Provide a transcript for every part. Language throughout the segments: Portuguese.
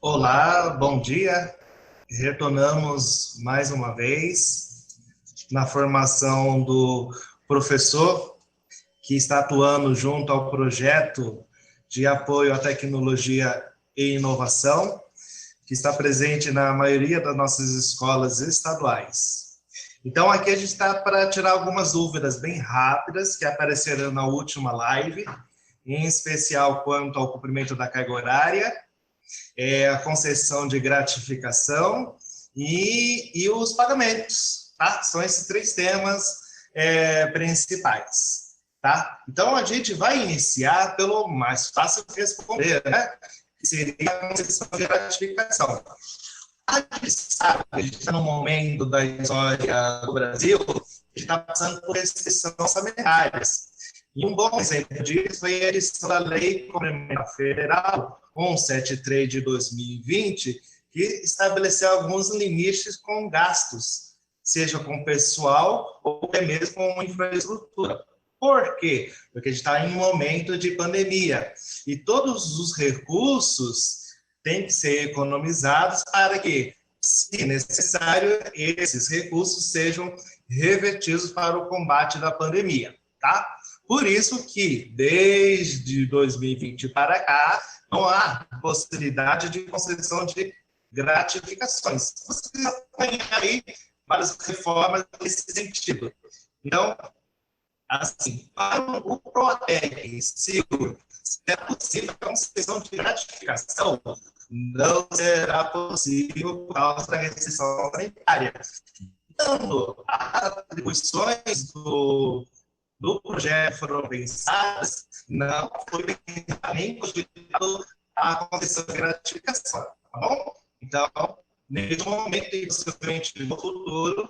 Olá, bom dia. Retornamos mais uma vez na formação do professor que está atuando junto ao projeto de apoio à tecnologia e inovação, que está presente na maioria das nossas escolas estaduais. Então, aqui a gente está para tirar algumas dúvidas bem rápidas que apareceram na última live, em especial quanto ao cumprimento da carga horária, a concessão de gratificação e os pagamentos, tá? São esses três temas principais, tá? Então, a gente vai iniciar pelo mais fácil de responder, né? Que seria a concessão de gratificação. A gente sabe que a gente está num momento da história do Brasil que a gente está passando por restrições orçamentárias. E um bom exemplo disso foi a edição da Lei Complementar Federal 173 de 2020, que estabeleceu alguns limites com gastos, seja com pessoal ou até mesmo com infraestrutura. Por quê? Porque a gente está em um momento de pandemia e todos os recursos têm que ser economizados para que, se necessário, esses recursos sejam revertidos para o combate da pandemia, tá? Por isso que, desde 2020 para cá, não há possibilidade de concessão de gratificações. Você tem aí várias reformas nesse sentido. Então, assim, para o PROATEC, se é possível a concessão de gratificação, não será possível por causa da restrição sanitária. Então, as atribuições do projeto foram pensadas, não foi nem cogitado a concessão de gratificação, tá bom? Então, neste momento e possivelmente no futuro,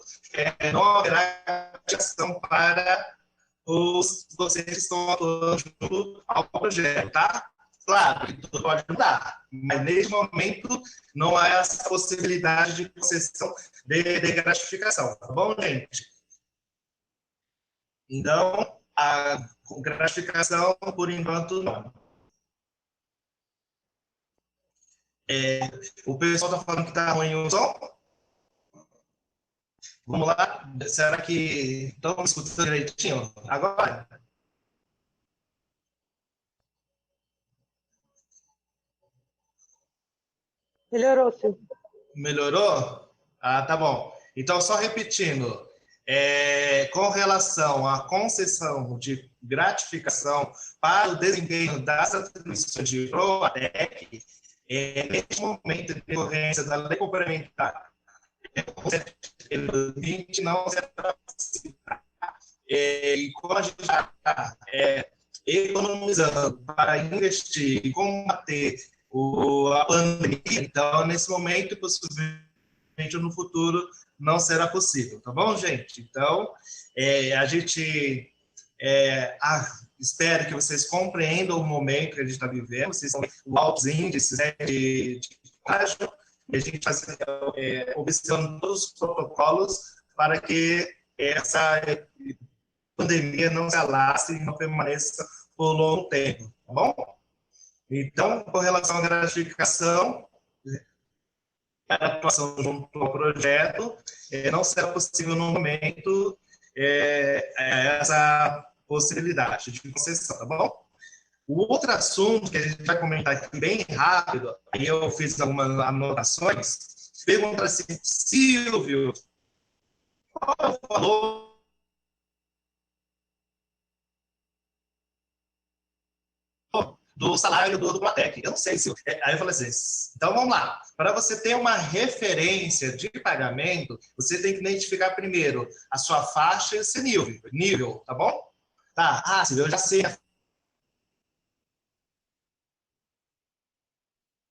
não haverá gratificação para os vocês que estão atuando junto ao projeto, tá? Claro, tudo pode mudar, mas neste momento não há essa possibilidade de concessão de gratificação, tá bom, gente? Então, a gratificação, por enquanto, não. O pessoal está falando que está ruim o som. Vamos lá. Será que estão me escutando direitinho? Agora? Melhorou, sim. Melhorou? Ah, tá bom. Então, só repetindo. Com relação à concessão de gratificação para o desempenho das atribuições de PROATEC, neste momento de decorrência da lei complementar 2020 não será possível. E como a gente já está economizando para investir e combater a pandemia, então, nesse momento, possivelmente no futuro, não será possível, tá bom, gente? Então, a gente espero que vocês compreendam o momento que a gente está vivendo, vocês são altos índices, né, de contágio, e a gente está observando todos os protocolos para que essa pandemia não se alastre e não permaneça por longo tempo, tá bom? Então, com relação à gratificação, a atuação junto ao projeto, não será possível no momento essa possibilidade de concessão, tá bom? O outro assunto que a gente vai comentar aqui bem rápido, aí eu fiz algumas anotações, pergunta assim, Silvio, qual é o valor do salário do PROATEC? Eu não sei, Silvio. Aí eu falei assim, então vamos lá. Para você ter uma referência de pagamento, você tem que identificar primeiro a sua faixa e o seu nível, tá bom? Tá, Silvio, eu já sei a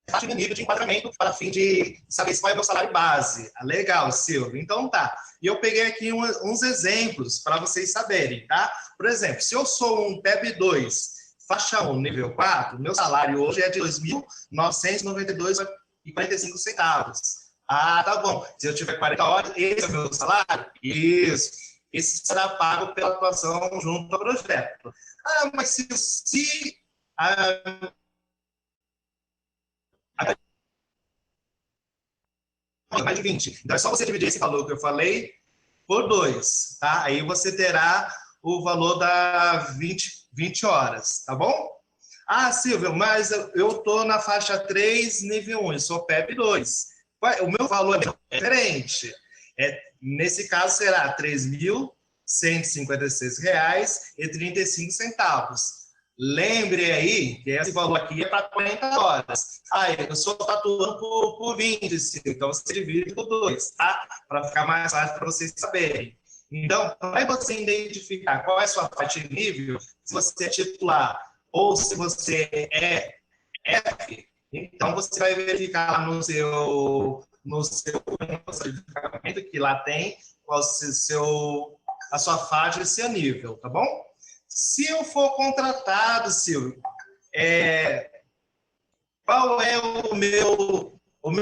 faixa de nível de enquadramento para fim de saber qual é o meu salário base. Legal, Silvio. Então tá. E eu peguei aqui uns exemplos para vocês saberem, tá? Por exemplo, se eu sou um PEB 2, faixa 1, nível 4, meu salário hoje é de R$ 2.992,45. Tá bom. Se eu tiver 40 horas, esse é o meu salário? Isso. Esse será pago pela atuação junto ao projeto. Mas se mais de 20. Então, é só você dividir esse valor que eu falei por 2, tá? Aí você terá o valor da 20 horas, tá bom? Ah, Silvio, mas eu estou na faixa 3, nível 1, eu sou PEP 2. O meu valor é diferente. Nesse caso, será R$ 3.156,35. Lembre aí que esse valor aqui é para 40 horas. Ah, eu só estou atuando por 20, então você divide por 2, tá? Para ficar mais fácil para vocês saberem. Então, para você identificar qual é a sua faixa de nível, se você é titular ou se você é F, então você vai verificar no seu de pagamento que lá tem qual a sua faixa e seu nível, tá bom? Se eu for contratado, Silvio, qual é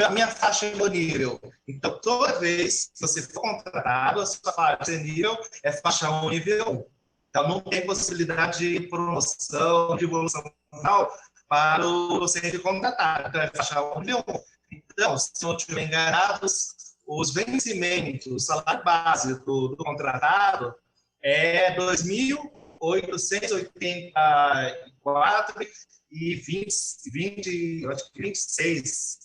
a minha faixa de nível? Então, toda vez que você for contratado, a sua faixa de nível é faixa 1, nível 1. Então, não tem possibilidade de promoção, de evolução para o ser contratado. Então, é faixa 1, nível 1. Então, se não estiver enganado, os vencimentos, o salário base do contratado é 2.884 e 26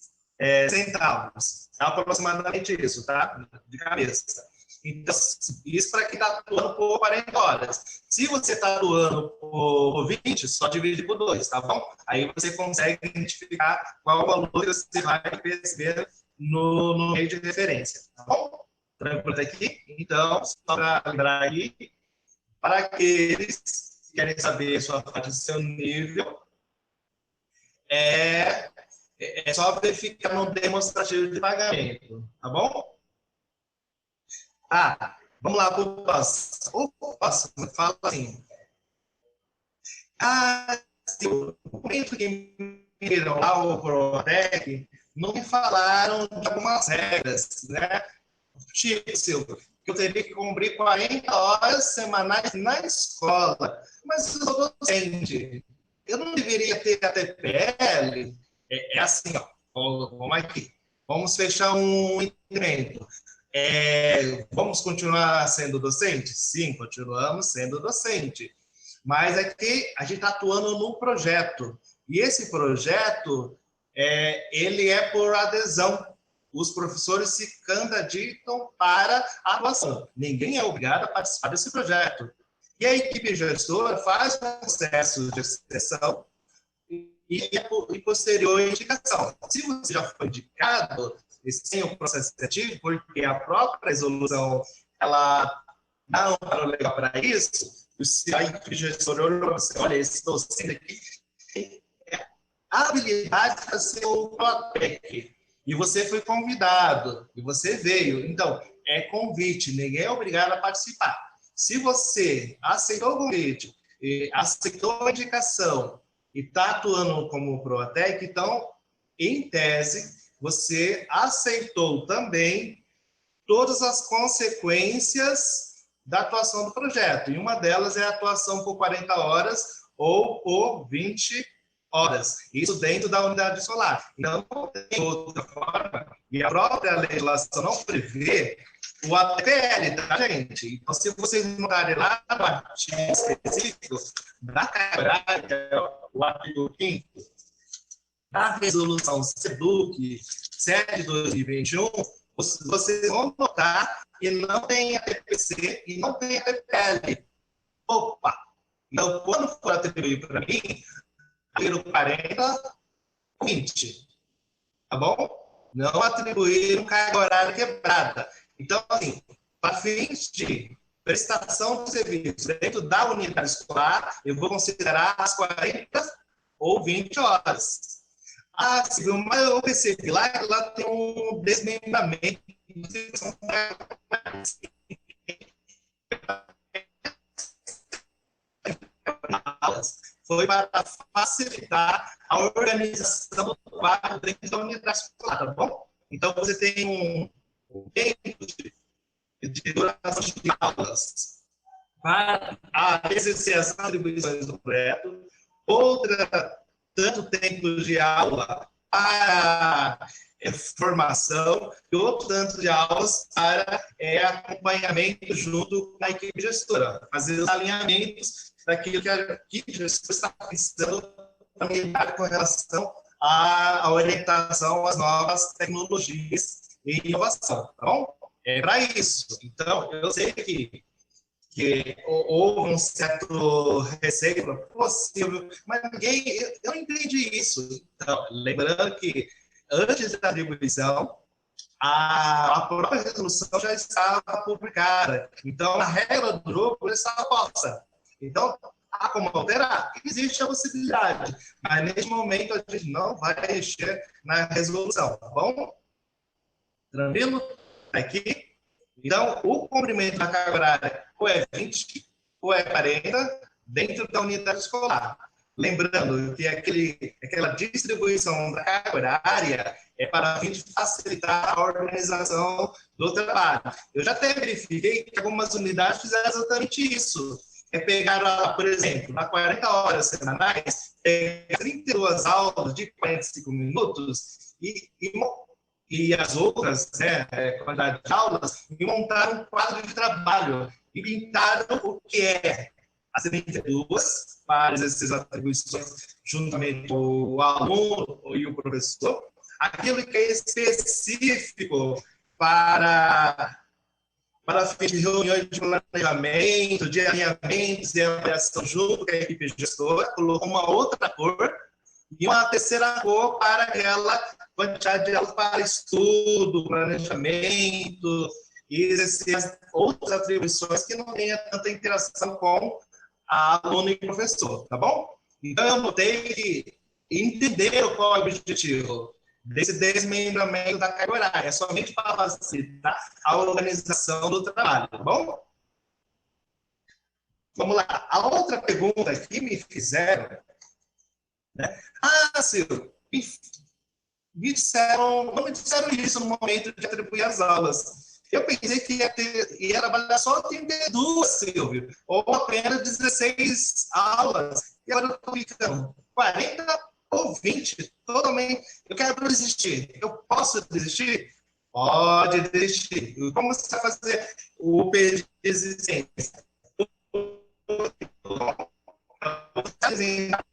centavos. É aproximadamente isso, tá? De cabeça. Então, isso para quem está atuando por 40 horas. Se você está atuando por 20, só divide por 2, tá bom? Aí você consegue identificar qual o valor que você vai perceber no meio de referência, tá bom? Tranquilo até aqui? Então, só para lembrar aí, para aqueles que querem saber a sua faixa de seu nível, é só verificar no demonstrativo de pagamento, tá bom? Ah, vamos lá para o próximo. O próximo fala assim. No momento que me viram lá o Protec, não me falaram de algumas regras, né? Tipo, Silvio, que eu teria que cumprir 40 horas semanais na escola. Mas eu sou docente. Eu não deveria ter a TPL? Assim, ó. Vamos aqui. Vamos fechar um entendimento. Vamos continuar sendo docente? Sim, continuamos sendo docente. Mas aqui a gente está atuando num projeto. E esse projeto, ele é por adesão. Os professores se candidatam para a atuação. Ninguém é obrigado a participar desse projeto. E a equipe gestora faz o processo de seleção e posterior indicação. Se você já foi indicado, sem o processo seletivo, porque a própria resolução ela dá um valor legal para isso, se a equipe gestora olha para você, olha, esse docente aqui tem habilidade para ser o PROTEC, e você foi convidado, e você veio. Então, é convite, ninguém é obrigado a participar. Se você aceitou o convite, aceitou a indicação e está atuando como PROTEC, então, em tese, você aceitou também todas as consequências da atuação do projeto. E uma delas é a atuação por 40 horas ou por 20 horas. Isso dentro da unidade escolar. Então, não tem outra forma, e a própria legislação não prevê o APL, tá, gente? Então, se vocês notarem lá no artigo específico da carga horária, o artigo 5º, da resolução SEDUC 7 de 2021, vocês vão notar que não tem a TPC e não tem a TPL. Opa! Então, quando for atribuído para mim, atribuíram 40, 20. Tá bom? Não atribuíram carga horária quebrada. Então, assim, para fins de prestação de serviço dentro da unidade escolar, eu vou considerar as 40 ou 20 horas. Silvio, mas eu percebi lá que lá tem um desmembramento. Foi para facilitar a organização do quadro dentro da unidade escolar, tá bom? Então, você tem um tempo de duração de aulas para exercer as atribuições do projeto, outra tanto tempo de aula para formação, e outro tanto de aulas para acompanhamento junto com a equipe gestora, fazer os alinhamentos daquilo que a equipe gestora está pensando com relação à orientação às novas tecnologias e inovação, tá bom? É para isso. Então, eu sei que houve um certo receio possível, mas eu não entendi isso. Então, lembrando que antes da atribuição, a própria resolução já estava publicada. Então, a regra do jogo já estava posta. Então, há como alterar? Existe a possibilidade, mas neste momento a gente não vai mexer na resolução, tá bom? Tranquilo? Aqui. Então, o comprimento da carga horária ou é 20 ou é 40 dentro da unidade escolar. Lembrando que aquela distribuição da carga horária é para a fim de facilitar a organização do trabalho. Eu já até verifiquei que algumas unidades fizeram exatamente isso. Pegar, por exemplo, nas 40 horas semanais, 32 aulas de 45 minutos e as outras, quantidade de aulas, e montaram um quadro de trabalho e pintaram o que é as 32 para essas atribuições, juntamente com o aluno e o professor, aquilo que é específico para fins de reuniões de planejamento, de alinhamentos e avaliação junto com a equipe gestora, colocou uma outra cor e uma terceira cor para aquela quantidade de aulas para estudo, planejamento e exercer outras atribuições que não tenha tanta interação com aluno e professor, tá bom? Então, eu notei que entenderam qual é o objetivo desse desmembramento da carga horária, é somente para facilitar a organização do trabalho, tá bom? Vamos lá. A outra pergunta que me fizeram, né? Silvio, me disseram, não me disseram isso no momento de atribuir as aulas. Eu pensei que ia trabalhar só 32, Silvio, ou apenas 16 aulas. E agora eu estou ficando 40 ou 20, totalmente. Eu quero desistir. Eu posso desistir? Pode desistir. Como você vai fazer o pedido de desistência?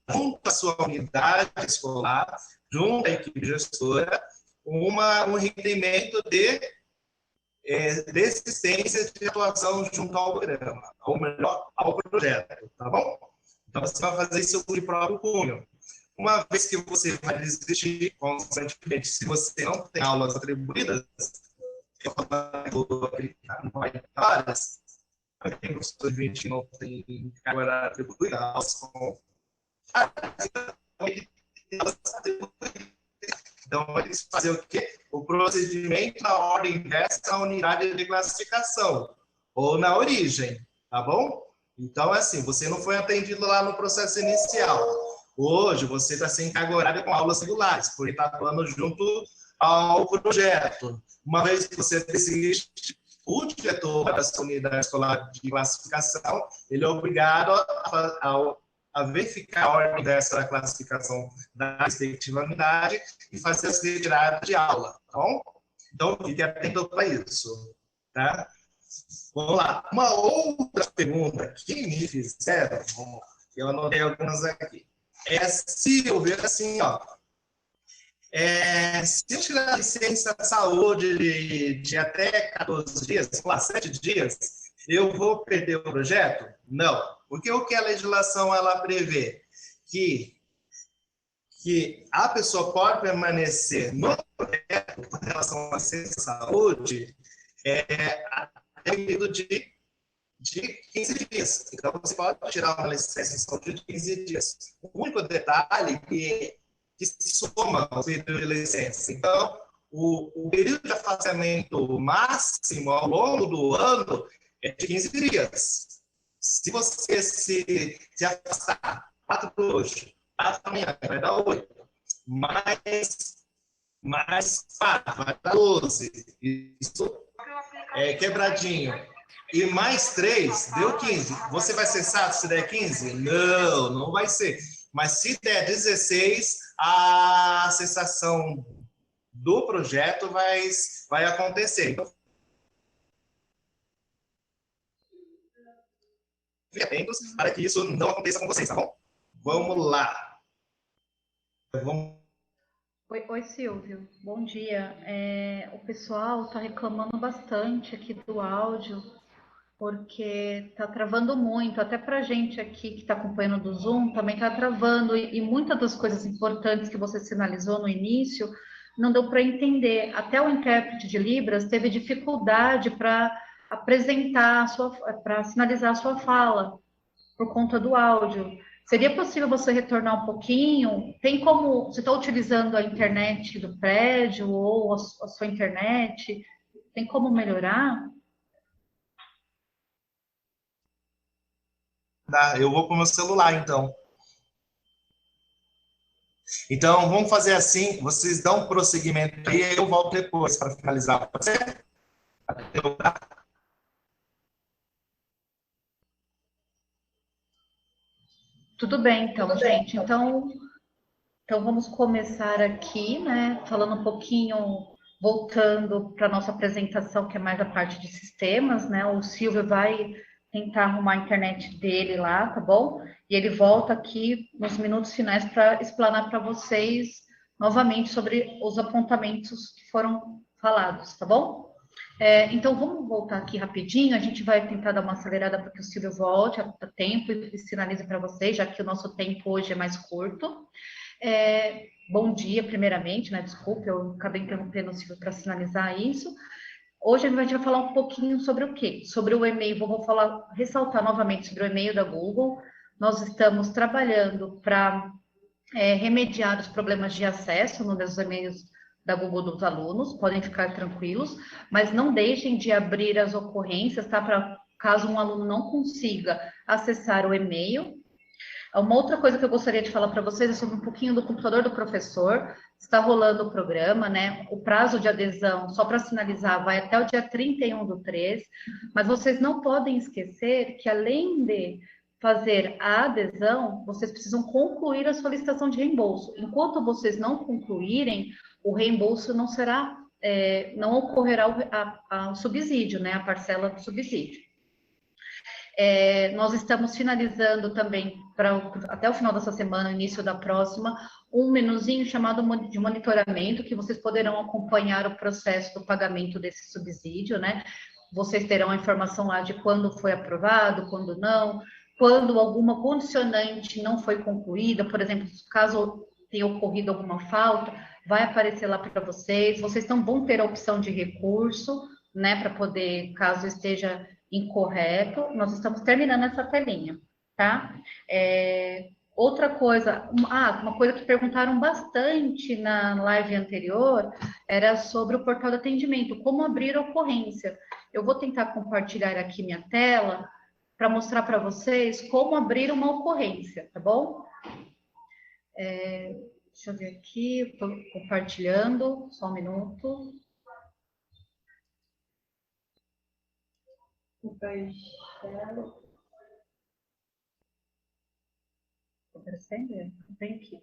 Junto à sua unidade escolar, junto à equipe gestora, um requerimento de desistência de atuação junto ao programa, ou melhor, ao projeto, tá bom? Então, você vai fazer isso de próprio punho. Uma vez que você vai desistir, constantemente, se você não tem aulas atribuídas, eu falo horas, quem professor de 20 não tem carga atribuída, aulas com então, eles fazem o quê? O procedimento na ordem inversa na unidade de classificação, ou na origem, tá bom? Então, assim, você não foi atendido lá no processo inicial. Hoje, você está sem carga horária com aulas regulares, porque está atuando junto ao projeto. Uma vez que você desiste, o diretor da sua unidade escolar de classificação, ele é obrigado a verificar a ordem dessa classificação da respectiva unidade e fazer as retiradas de aula, tá bom? Então, fique atento para isso, tá? Vamos lá. Uma outra pergunta que me fizeram, eu anotei algumas aqui, se eu ver assim, ó, se eu tirar a licença de saúde de até 14 dias, sei lá, 7 dias, eu vou perder o projeto? Não. Porque o que a legislação ela prevê? Que a pessoa pode permanecer no projeto com relação à licença de saúde até o período de 15 dias. Então, você pode tirar uma licença de saúde de 15 dias. O único detalhe que se soma ao período de licença. Então, o período de afastamento máximo ao longo do ano é de 15 dias. Se você se afastar 4 hoje, 4 amanhã, vai dar 8. Mais 4, vai dar 12. Isso é quebradinho. E mais 3, deu 15. Você vai cessar se der 15? Não, não vai ser. Mas se der 16, a cessação do projeto vai acontecer. Então, fiquem atentos para que isso não aconteça com vocês, tá bom? Vamos lá. Oi, Silvio. Bom dia. O pessoal está reclamando bastante aqui do áudio, porque está travando muito. Até para a gente aqui que está acompanhando do Zoom, também está travando. E muitas das coisas importantes que você sinalizou no início, não deu para entender. Até o intérprete de Libras teve dificuldade para apresentar, para sinalizar a sua fala, por conta do áudio. Seria possível você retornar um pouquinho? Tem como, você está utilizando a internet do prédio ou a sua internet? Tem como melhorar? Eu vou para o meu celular, então. Então, vamos fazer assim, vocês dão prosseguimento e eu volto depois para finalizar. Pode ser? Tudo bem, então, gente. Então vamos começar aqui, né? Falando um pouquinho, voltando para a nossa apresentação, que é mais a parte de sistemas, né? O Silvio vai tentar arrumar a internet dele lá, tá bom? E ele volta aqui nos minutos finais para explanar para vocês novamente sobre os apontamentos que foram falados, tá bom? Então, vamos voltar aqui rapidinho. A gente vai tentar dar uma acelerada para que o Silvio volte a tempo e sinalize para vocês, já que o nosso tempo hoje é mais curto. Bom dia, primeiramente, né? Desculpe, eu acabei interrompendo o Silvio para sinalizar isso. Hoje a gente vai falar um pouquinho sobre o quê? Sobre o e-mail. Vou ressaltar novamente sobre o e-mail da Google. Nós estamos trabalhando para remediar os problemas de acesso nos e-mails da Google dos alunos, podem ficar tranquilos, mas não deixem de abrir as ocorrências, tá? Para caso um aluno não consiga acessar o e-mail. Uma outra coisa que eu gostaria de falar para vocês é sobre um pouquinho do computador do professor. Está rolando o programa, né? O prazo de adesão, só para sinalizar, vai até o dia 31/3, mas vocês não podem esquecer que, além de fazer a adesão, vocês precisam concluir a solicitação de reembolso. Enquanto vocês não concluírem, o reembolso não será, não ocorrerá o subsídio, né? A parcela do subsídio. Nós estamos finalizando também, até o final dessa semana, início da próxima, um menuzinho chamado de monitoramento, que vocês poderão acompanhar o processo do pagamento desse subsídio, né? Vocês terão a informação lá de quando foi aprovado, quando não, quando alguma condicionante não foi concluída, por exemplo, caso tenha ocorrido alguma falta, vai aparecer lá para vocês. Vocês vão ter a opção de recurso, né, para poder, caso esteja incorreto. Nós estamos terminando essa telinha, tá? Outra coisa, uma coisa que perguntaram bastante na live anterior era sobre o portal de atendimento, como abrir a ocorrência. Eu vou tentar compartilhar aqui minha tela para mostrar para vocês como abrir uma ocorrência, tá bom? Deixa eu ver aqui, estou compartilhando, só um minuto. Aparecendo? Vem aqui.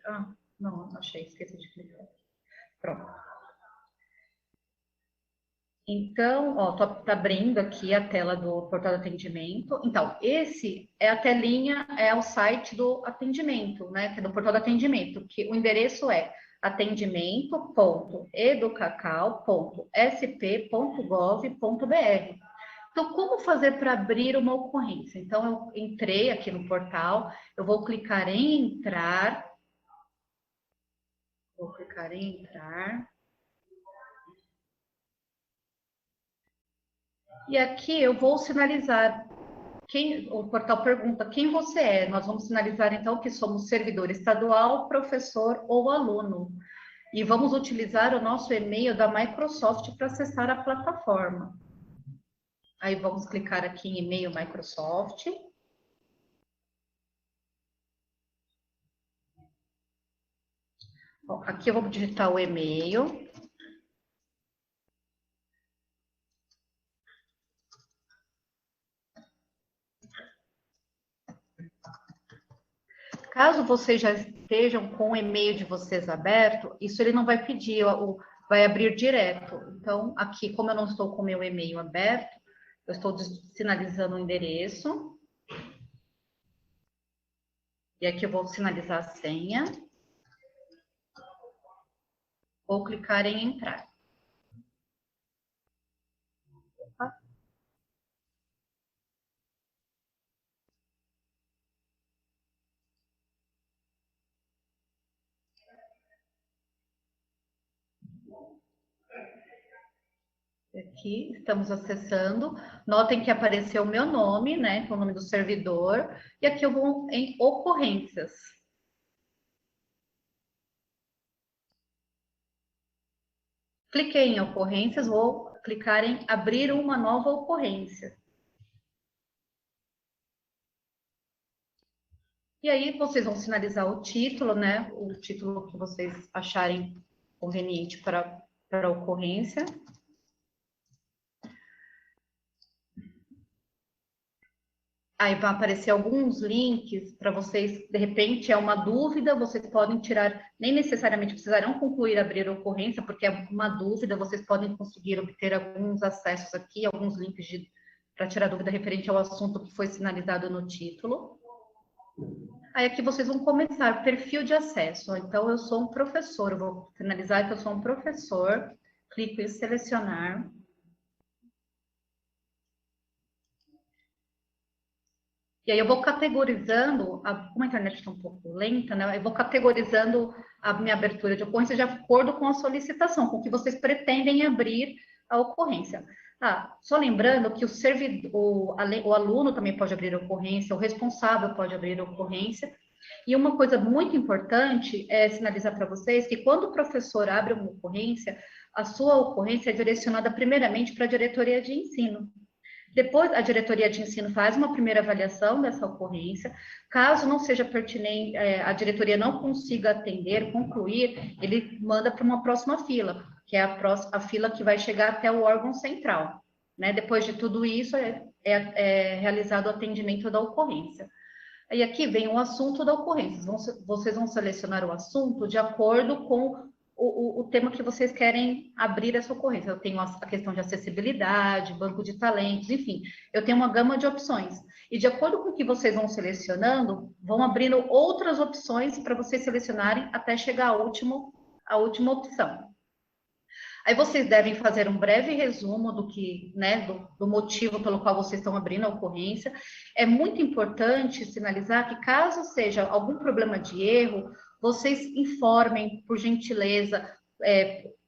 Não, achei, esqueci de clicar. Pronto. Então, ó, tá abrindo aqui a tela do portal de atendimento. Então, esse é a telinha, é o site do atendimento, né? Que é do portal de atendimento, que o endereço é atendimento.educacau.sp.gov.br. Então, como fazer para abrir uma ocorrência? Então, eu entrei aqui no portal, eu vou clicar em entrar. Vou clicar em entrar. E aqui eu vou sinalizar, o portal pergunta quem você é. Nós vamos sinalizar, então, que somos servidor estadual, professor ou aluno. E vamos utilizar o nosso e-mail da Microsoft para acessar a plataforma. Aí vamos clicar aqui em e-mail Microsoft. Bom, aqui eu vou digitar o e-mail. Caso vocês já estejam com o e-mail de vocês aberto, isso ele não vai pedir vai abrir direto. Então, aqui, como eu não estou com o meu e-mail aberto, eu estou sinalizando o endereço. E aqui eu vou sinalizar a senha. Vou clicar em entrar. Aqui estamos acessando. Notem que apareceu o meu nome, né? O nome do servidor. E aqui eu vou em ocorrências. Cliquei em ocorrências, vou clicar em abrir uma nova ocorrência. E aí vocês vão sinalizar o título, né? O título que vocês acharem conveniente para a ocorrência. Aí vai aparecer alguns links para vocês, de repente é uma dúvida, vocês podem tirar, nem necessariamente precisarão concluir abrir a ocorrência, porque é uma dúvida, vocês podem conseguir obter alguns acessos aqui, alguns links para tirar dúvida referente ao assunto que foi sinalizado no título. Aí aqui vocês vão começar, perfil de acesso. Então, eu sou um professor, eu vou finalizar que eu sou um professor, clico em selecionar. E aí eu vou categorizando, como a internet está um pouco lenta, né? Eu vou categorizando a minha abertura de ocorrência de acordo com a solicitação, com o que vocês pretendem abrir a ocorrência. Só lembrando que o aluno também pode abrir a ocorrência, o responsável pode abrir a ocorrência. E uma coisa muito importante é sinalizar para vocês que quando o professor abre uma ocorrência, a sua ocorrência é direcionada primeiramente para a diretoria de ensino. Depois, a diretoria de ensino faz uma primeira avaliação dessa ocorrência. Caso não seja pertinente, a diretoria não consiga atender, concluir, ele manda para uma próxima fila, que é a fila que vai chegar até o órgão central. Né? Depois de tudo isso, é realizado o atendimento da ocorrência. E aqui vem o assunto da ocorrência. Vocês vão selecionar o assunto de acordo com o tema que vocês querem abrir essa ocorrência. Eu tenho a questão de acessibilidade, banco de talentos, enfim, eu tenho uma gama de opções. E de acordo com o que vocês vão selecionando, vão abrindo outras opções para vocês selecionarem até chegar à última opção. Aí vocês devem fazer um breve resumo do que, né, do motivo pelo qual vocês estão abrindo a ocorrência. É muito importante sinalizar que caso seja algum problema de erro, vocês informem, por gentileza,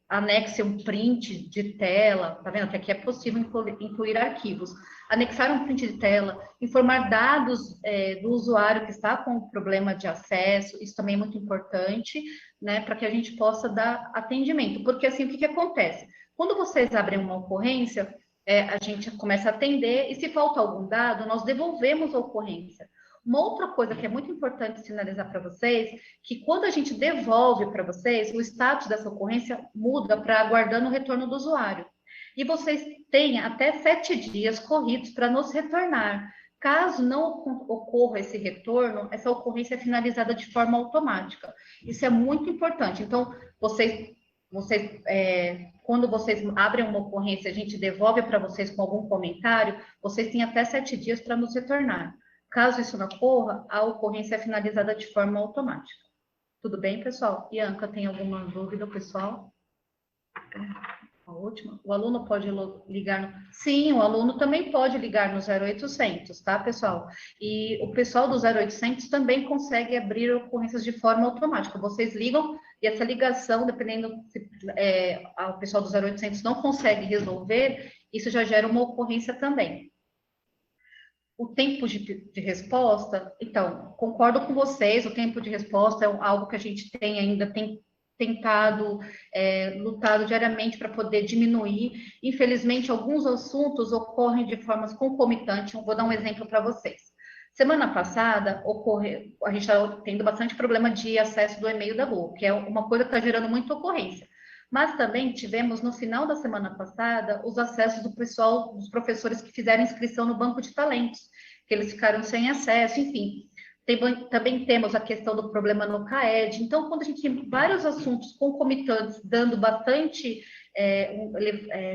anexem um print de tela, tá vendo? Que aqui é possível incluir arquivos. Anexar um print de tela, informar dados do usuário que está com problema de acesso, isso também é muito importante, né, para que a gente possa dar atendimento. Porque assim, o que acontece? Quando vocês abrem uma ocorrência, a gente começa a atender, e se falta algum dado, nós devolvemos a ocorrência. Uma outra coisa que é muito importante sinalizar para vocês, que quando a gente devolve para vocês, o status dessa ocorrência muda para aguardando o retorno do usuário. E vocês têm até 7 dias corridos para nos retornar. Caso não ocorra esse retorno, essa ocorrência é finalizada de forma automática. Isso é muito importante. Então, quando vocês abrem uma ocorrência, a gente devolve para vocês com algum comentário, vocês têm até 7 dias para nos retornar. Caso isso não ocorra, a ocorrência é finalizada de forma automática. Tudo bem, pessoal? Bianca, tem alguma dúvida, pessoal? A última? O aluno pode ligar Sim, o aluno também pode ligar no 0800, tá, pessoal? E o pessoal do 0800 também consegue abrir ocorrências de forma automática. Vocês ligam e essa ligação, dependendo se o pessoal do 0800 não consegue resolver, isso já gera uma ocorrência também. O tempo de resposta, então, concordo com vocês, o tempo de resposta é algo que a gente tem tentado, lutado diariamente para poder diminuir. Infelizmente, alguns assuntos ocorrem de formas concomitantes. Vou dar um exemplo para vocês. Semana passada, a gente está tendo bastante problema de acesso do e-mail da Google, que é uma coisa que está gerando muita ocorrência. Mas também tivemos, no final da semana passada, os acessos do pessoal, dos professores que fizeram inscrição no banco de talentos, que eles ficaram sem acesso, enfim. Também temos a questão do problema no CAED. Então, quando a gente tem vários assuntos concomitantes, dando bastante,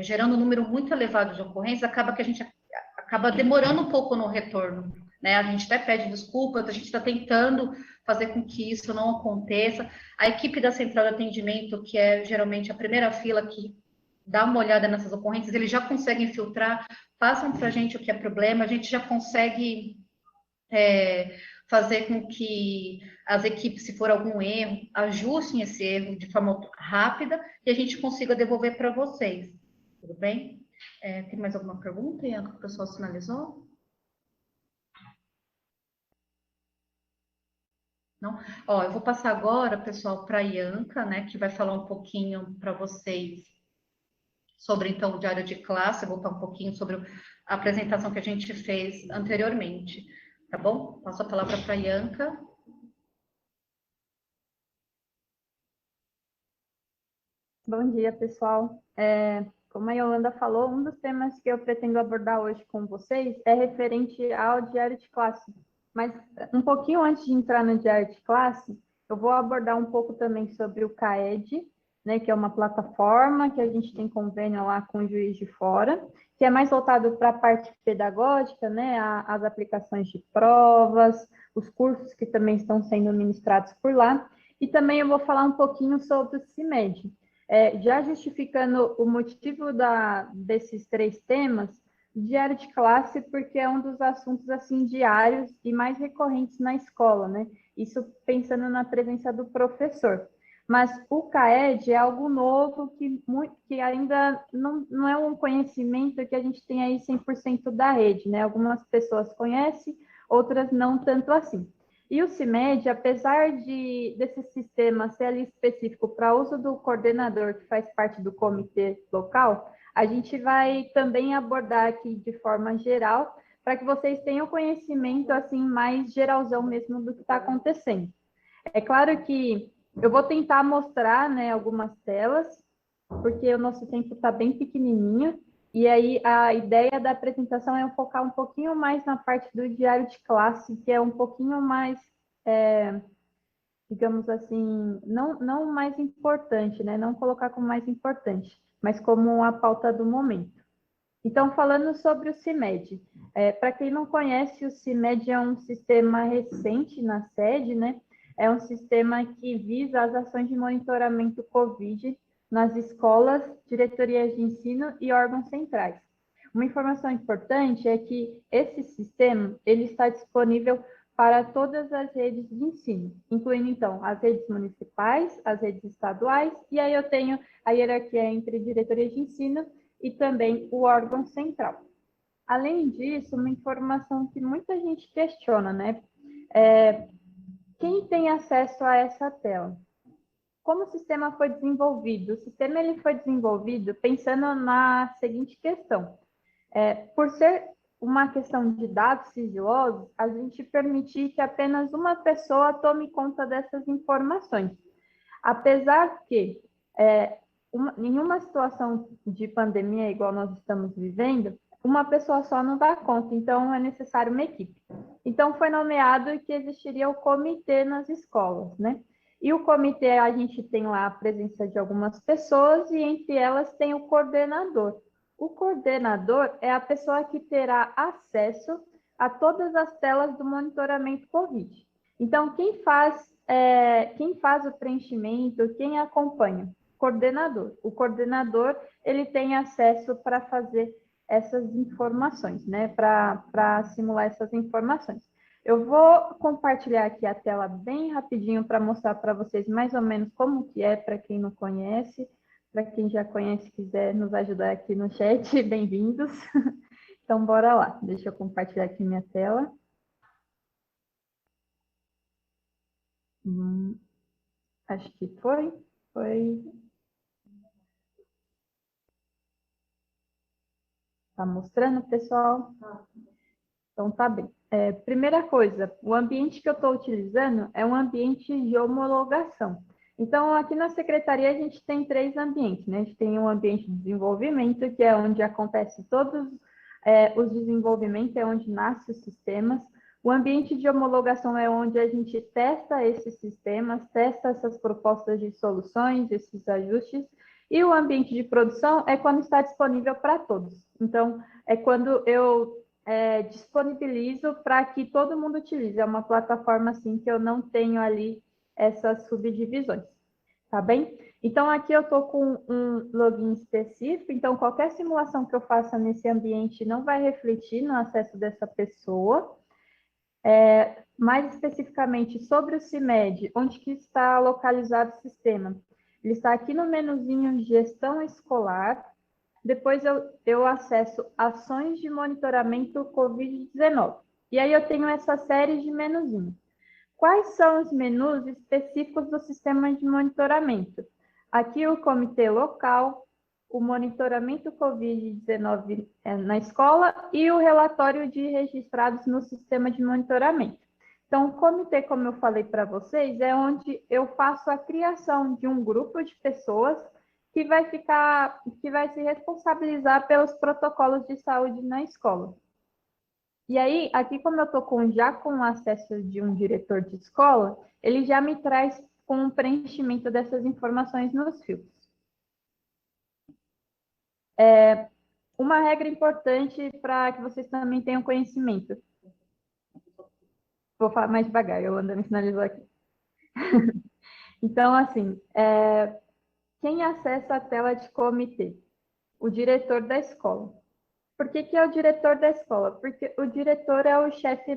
gerando um número muito elevado de ocorrências, acaba que a gente acaba demorando um pouco no retorno, né? A gente até pede desculpas, a gente está tentando fazer com que isso não aconteça. A equipe da central de atendimento, que é geralmente a primeira fila que dá uma olhada nessas ocorrências, eles já conseguem filtrar, passam para a gente o que é problema, a gente já consegue fazer com que as equipes, se for algum erro, ajustem esse erro de forma rápida e a gente consiga devolver para vocês. Tudo bem? Tem mais alguma pergunta, Ian, que o pessoal sinalizou? Não? Ó, eu vou passar agora, pessoal, para a Ianca, né, que vai falar um pouquinho para vocês sobre, então, o diário de classe, voltar um pouquinho sobre a apresentação que a gente fez anteriormente. Tá bom? Passo a palavra para a Ianca. Bom dia, pessoal. Como a Yolanda falou, um dos temas que eu pretendo abordar hoje com vocês é referente ao diário de classe. Mas um pouquinho antes de entrar no diário de classe, eu vou abordar um pouco também sobre o CAED, né, que é uma plataforma que a gente tem convênio lá com o Juiz de Fora, que é mais voltado para a parte pedagógica, né, as aplicações de provas, os cursos que também estão sendo ministrados por lá. E também eu vou falar um pouquinho sobre o CIMED. Já justificando o motivo desses três temas, diário de classe, porque é um dos assuntos assim diários e mais recorrentes na escola, né? Isso pensando na presença do professor. Mas o CAED é algo novo que ainda não é um conhecimento que a gente tem aí 100% da rede, né? Algumas pessoas conhecem, outras não tanto assim. E o CIMED, apesar desse sistema ser ali específico para uso do coordenador, que faz parte do comitê local, a gente vai também abordar aqui de forma geral, para que vocês tenham conhecimento assim mais geralzão mesmo do que está acontecendo. É claro que eu vou tentar mostrar, né, algumas telas, porque o nosso tempo está bem pequenininho, e aí a ideia da apresentação é focar um pouquinho mais na parte do diário de classe, que é um pouquinho mais, digamos assim, não mais importante, né? Não colocar como mais importante, mas como a pauta do momento. Então, falando sobre o CIMED. Para quem não conhece, o CIMED é um sistema recente na sede, né? É um sistema que visa as ações de monitoramento COVID nas escolas, diretorias de ensino e órgãos centrais. Uma informação importante é que esse sistema ele está disponível para todas as redes de ensino, incluindo, então, as redes municipais, as redes estaduais, e aí eu tenho a hierarquia entre diretorias de ensino e também o órgão central. Além disso, uma informação que muita gente questiona, né? Quem tem acesso a essa tela? Como o sistema foi desenvolvido? O sistema ele foi desenvolvido pensando na seguinte questão. Por ser uma questão de dados sigilosos, a gente permitir que apenas uma pessoa tome conta dessas informações. Apesar que, em uma situação de pandemia igual nós estamos vivendo, uma pessoa só não dá conta, então é necessário uma equipe. Então, foi nomeado que existiria o comitê nas escolas, né? E o comitê, a gente tem lá a presença de algumas pessoas e entre elas tem o coordenador. O coordenador é a pessoa que terá acesso a todas as telas do monitoramento COVID. Então, quem faz o preenchimento, quem acompanha? Coordenador. O coordenador, ele tem acesso para fazer essas informações, né? Para simular essas informações. Eu vou compartilhar aqui a tela bem rapidinho para mostrar para vocês mais ou menos como que é para quem não conhece. Para quem já conhece, quiser nos ajudar aqui no chat, bem-vindos. Então, bora lá. Deixa eu compartilhar aqui minha tela. Acho que foi. Tá mostrando, pessoal? Então, tá bem. Primeira coisa, o ambiente que eu estou utilizando é um ambiente de homologação. Então, aqui na secretaria, a gente tem 3 ambientes, né? A gente tem um ambiente de desenvolvimento, que é onde acontece todos os desenvolvimentos, é onde nascem os sistemas. O ambiente de homologação é onde a gente testa esses sistemas, testa essas propostas de soluções, esses ajustes, e o ambiente de produção é quando está disponível para todos. Então, é quando eu disponibilizo para que todo mundo utilize. É uma plataforma assim que eu não tenho ali essas subdivisões, tá bem? Então, aqui eu estou com um login específico, então qualquer simulação que eu faça nesse ambiente não vai refletir no acesso dessa pessoa. Mais especificamente sobre o CIMED, onde que está localizado o sistema? Ele está aqui no menuzinho Gestão Escolar. Depois eu acesso Ações de Monitoramento Covid-19. E aí eu tenho essa série de menuzinhos. Quais são os menus específicos do sistema de monitoramento? Aqui o comitê local, o monitoramento Covid-19 na escola e o relatório de registrados no sistema de monitoramento. Então, o comitê, como eu falei para vocês, é onde eu faço a criação de um grupo de pessoas que vai se responsabilizar pelos protocolos de saúde na escola. E aí, aqui como eu estou já com o acesso de um diretor de escola, ele já me traz com o preenchimento dessas informações nos filtros. Uma regra importante para que vocês também tenham conhecimento. Vou falar mais devagar, eu ando me sinalizou aqui. Então, assim, quem acessa a tela de comitê? O diretor da escola. Por que é o diretor da escola? Porque o diretor é o chefe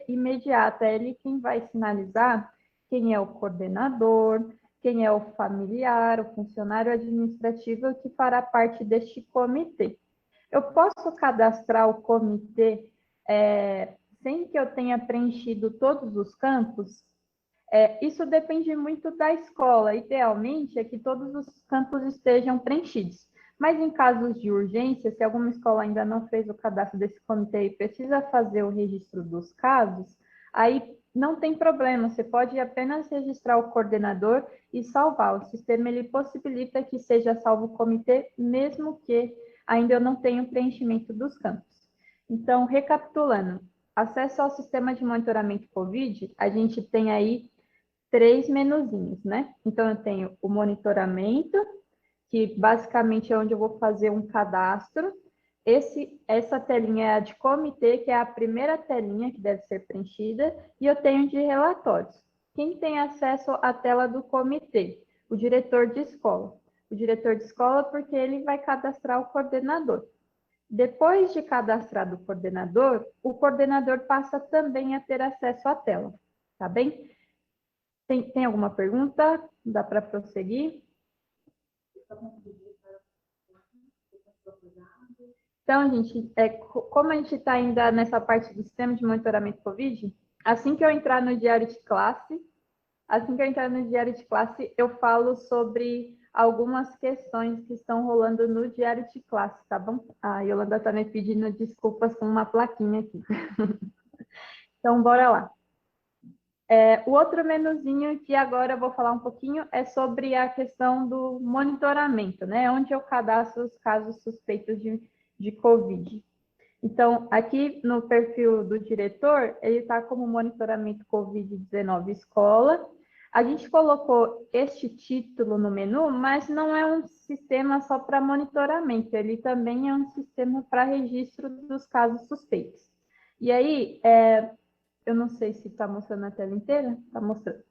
imediato, é ele quem vai sinalizar quem é o coordenador, quem é o familiar, o funcionário administrativo que fará parte deste comitê. Eu posso cadastrar o comitê sem que eu tenha preenchido todos os campos? Isso depende muito da escola. Idealmente é que todos os campos estejam preenchidos. Mas em casos de urgência, se alguma escola ainda não fez o cadastro desse comitê e precisa fazer o registro dos casos, aí não tem problema, você pode apenas registrar o coordenador e salvar. O sistema ele possibilita que seja salvo o comitê, mesmo que ainda eu não tenha o preenchimento dos campos. Então, recapitulando, acesso ao sistema de monitoramento COVID, a gente tem aí 3 menuzinhos, né? Então, eu tenho o monitoramento, que basicamente é onde eu vou fazer um cadastro. Essa telinha é a de comitê, que é a primeira telinha que deve ser preenchida, e eu tenho de relatórios. Quem tem acesso à tela do comitê? O diretor de escola. O diretor de escola, porque ele vai cadastrar o coordenador. Depois de cadastrado o coordenador passa também a ter acesso à tela, tá bem? Tem alguma pergunta? Dá para prosseguir? Então, gente, como a gente está ainda nessa parte do sistema de monitoramento COVID, assim que eu entrar no diário de classe, eu falo sobre algumas questões que estão rolando no diário de classe, tá bom? A Yolanda está me pedindo desculpas com uma plaquinha aqui. Então, bora lá. O outro menuzinho que agora eu vou falar um pouquinho é sobre a questão do monitoramento, né? Onde eu cadastro os casos suspeitos de COVID. Então, aqui no perfil do diretor, ele está como monitoramento COVID-19 escola. A gente colocou este título no menu, mas não é um sistema só para monitoramento, ele também é um sistema para registro dos casos suspeitos. E aí, eu não sei se está mostrando a tela inteira, está mostrando.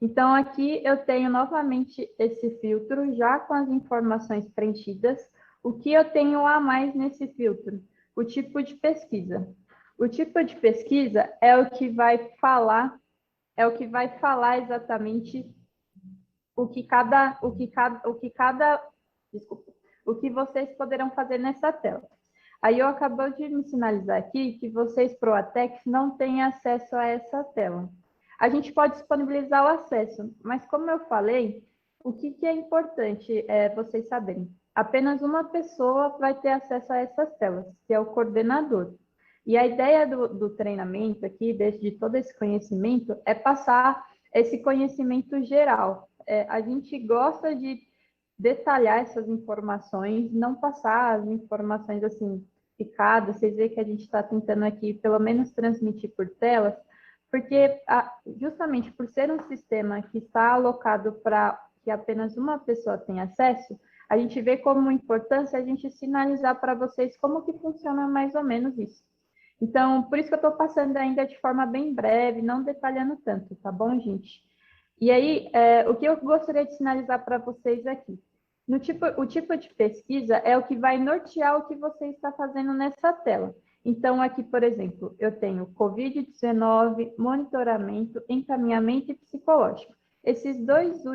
Então, aqui eu tenho novamente esse filtro, já com as informações preenchidas. O que eu tenho a mais nesse filtro? O tipo de pesquisa. O tipo de pesquisa é o que vai falar exatamente o que vocês poderão fazer nessa tela. Aí eu acabo de me sinalizar aqui que vocês, Proatex, não têm acesso a essa tela. A gente pode disponibilizar o acesso, mas como eu falei, o que é importante vocês saberem? Apenas uma pessoa vai ter acesso a essas telas, que é o coordenador. E a ideia do treinamento aqui, de todo esse conhecimento, é passar esse conhecimento geral. A gente gosta de detalhar essas informações, não passar as informações assim simplificada, vocês veem que a gente está tentando aqui, pelo menos, transmitir por telas, porque justamente por ser um sistema que está alocado para que apenas uma pessoa tenha acesso, a gente vê como importância a gente sinalizar para vocês como que funciona mais ou menos isso. Então, por isso que eu estou passando ainda de forma bem breve, não detalhando tanto, tá bom, gente? E aí, o que eu gostaria de sinalizar para vocês aqui? O tipo de pesquisa é o que vai nortear o que você está fazendo nessa tela. Então, aqui, por exemplo, eu tenho COVID-19, monitoramento, encaminhamento e psicológico. Essas duas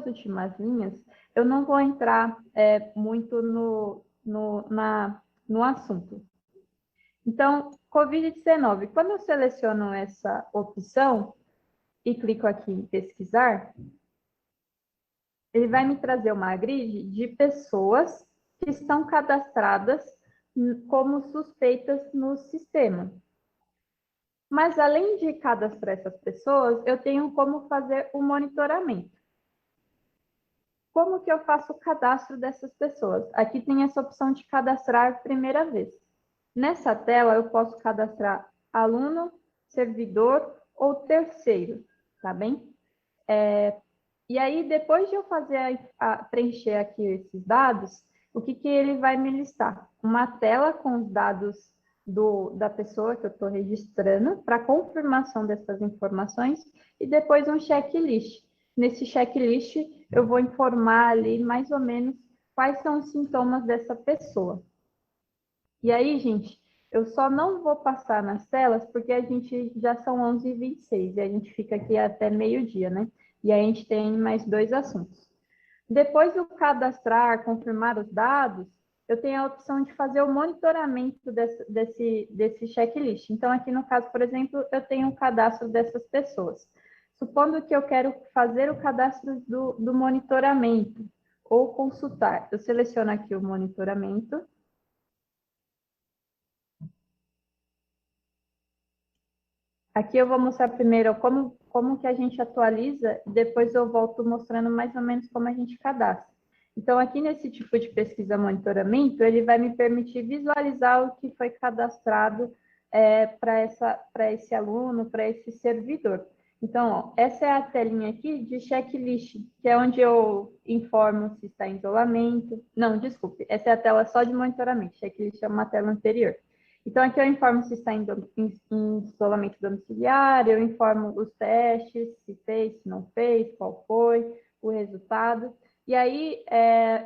últimas linhas, eu não vou entrar muito no assunto. Então, COVID-19, quando eu seleciono essa opção e clico aqui em pesquisar, ele vai me trazer uma grid de pessoas que estão cadastradas como suspeitas no sistema. Mas, além de cadastrar essas pessoas, eu tenho como fazer o monitoramento. Como que eu faço o cadastro dessas pessoas? Aqui tem essa opção de cadastrar primeira vez. Nessa tela, eu posso cadastrar aluno, servidor ou terceiro, tá bem? E aí, depois de eu preencher aqui esses dados, o que ele vai me listar? Uma tela com os dados da pessoa que eu estou registrando para confirmação dessas informações e depois um checklist. Nesse checklist, eu vou informar ali mais ou menos quais são os sintomas dessa pessoa. E aí, gente, eu só não vou passar nas telas porque a gente já são 11h26 e a gente fica aqui até meio-dia, né? E aí a gente tem mais 2 assuntos. Depois do cadastrar, confirmar os dados, eu tenho a opção de fazer o monitoramento desse checklist. Então, aqui no caso, por exemplo, eu tenho o cadastro dessas pessoas. Supondo que eu quero fazer o cadastro do monitoramento ou consultar, eu seleciono aqui o monitoramento. Aqui eu vou mostrar primeiro como que a gente atualiza, e depois eu volto mostrando mais ou menos como a gente cadastra. Então, aqui nesse tipo de pesquisa monitoramento, ele vai me permitir visualizar o que foi cadastrado para esse aluno, para esse servidor. Então, ó, essa é a telinha aqui de checklist, que é onde eu informo se está em isolamento. Não, desculpe, essa é a tela só de monitoramento, checklist é uma tela anterior. Então, aqui eu informo se está em isolamento domiciliar, eu informo os testes, se fez, se não fez, qual foi, o resultado. E aí,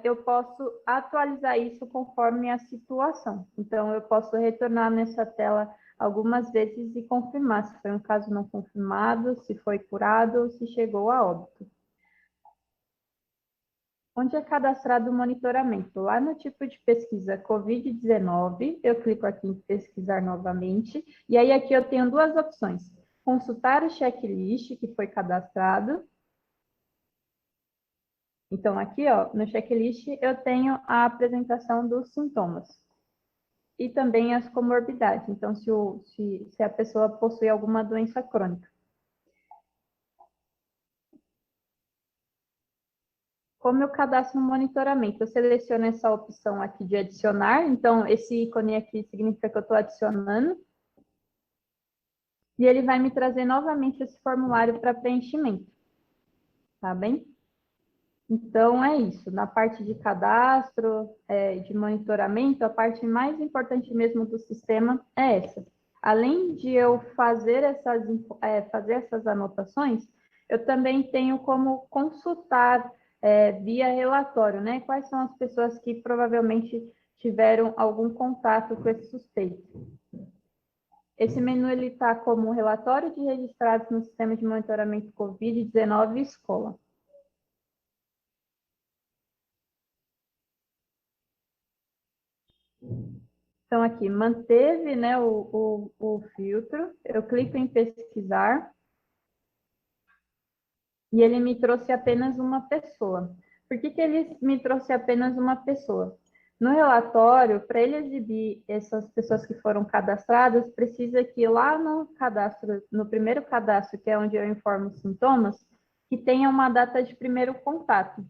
eu posso atualizar isso conforme a situação. Então, eu posso retornar nessa tela algumas vezes e confirmar se foi um caso não confirmado, se foi curado ou se chegou a óbito. Onde é cadastrado o monitoramento? Lá no tipo de pesquisa COVID-19, eu clico aqui em pesquisar novamente, e aí aqui eu tenho 2 opções. Consultar o checklist que foi cadastrado. Então, aqui, ó, no checklist, eu tenho a apresentação dos sintomas. E também as comorbidades. Então, se a pessoa possui alguma doença crônica. Como eu cadastro no monitoramento? Eu seleciono essa opção aqui de adicionar, então esse ícone aqui significa que eu estou adicionando. E ele vai me trazer novamente esse formulário para preenchimento. Tá bem? Então, é isso. Na parte de cadastro, de monitoramento, a parte mais importante mesmo do sistema é essa. Além de eu fazer essas anotações, eu também tenho como consultar via relatório, né? Quais são as pessoas que provavelmente tiveram algum contato com esse suspeito. Esse menu está como relatório de registrados no sistema de monitoramento COVID-19 escola. Então, aqui, manteve, né, o filtro, eu clico em pesquisar, e ele me trouxe apenas uma pessoa. Por que ele me trouxe apenas uma pessoa? No relatório, para ele exibir essas pessoas que foram cadastradas, precisa que lá no cadastro, no primeiro cadastro, que é onde eu informo os sintomas, que tenha uma data de primeiro contato.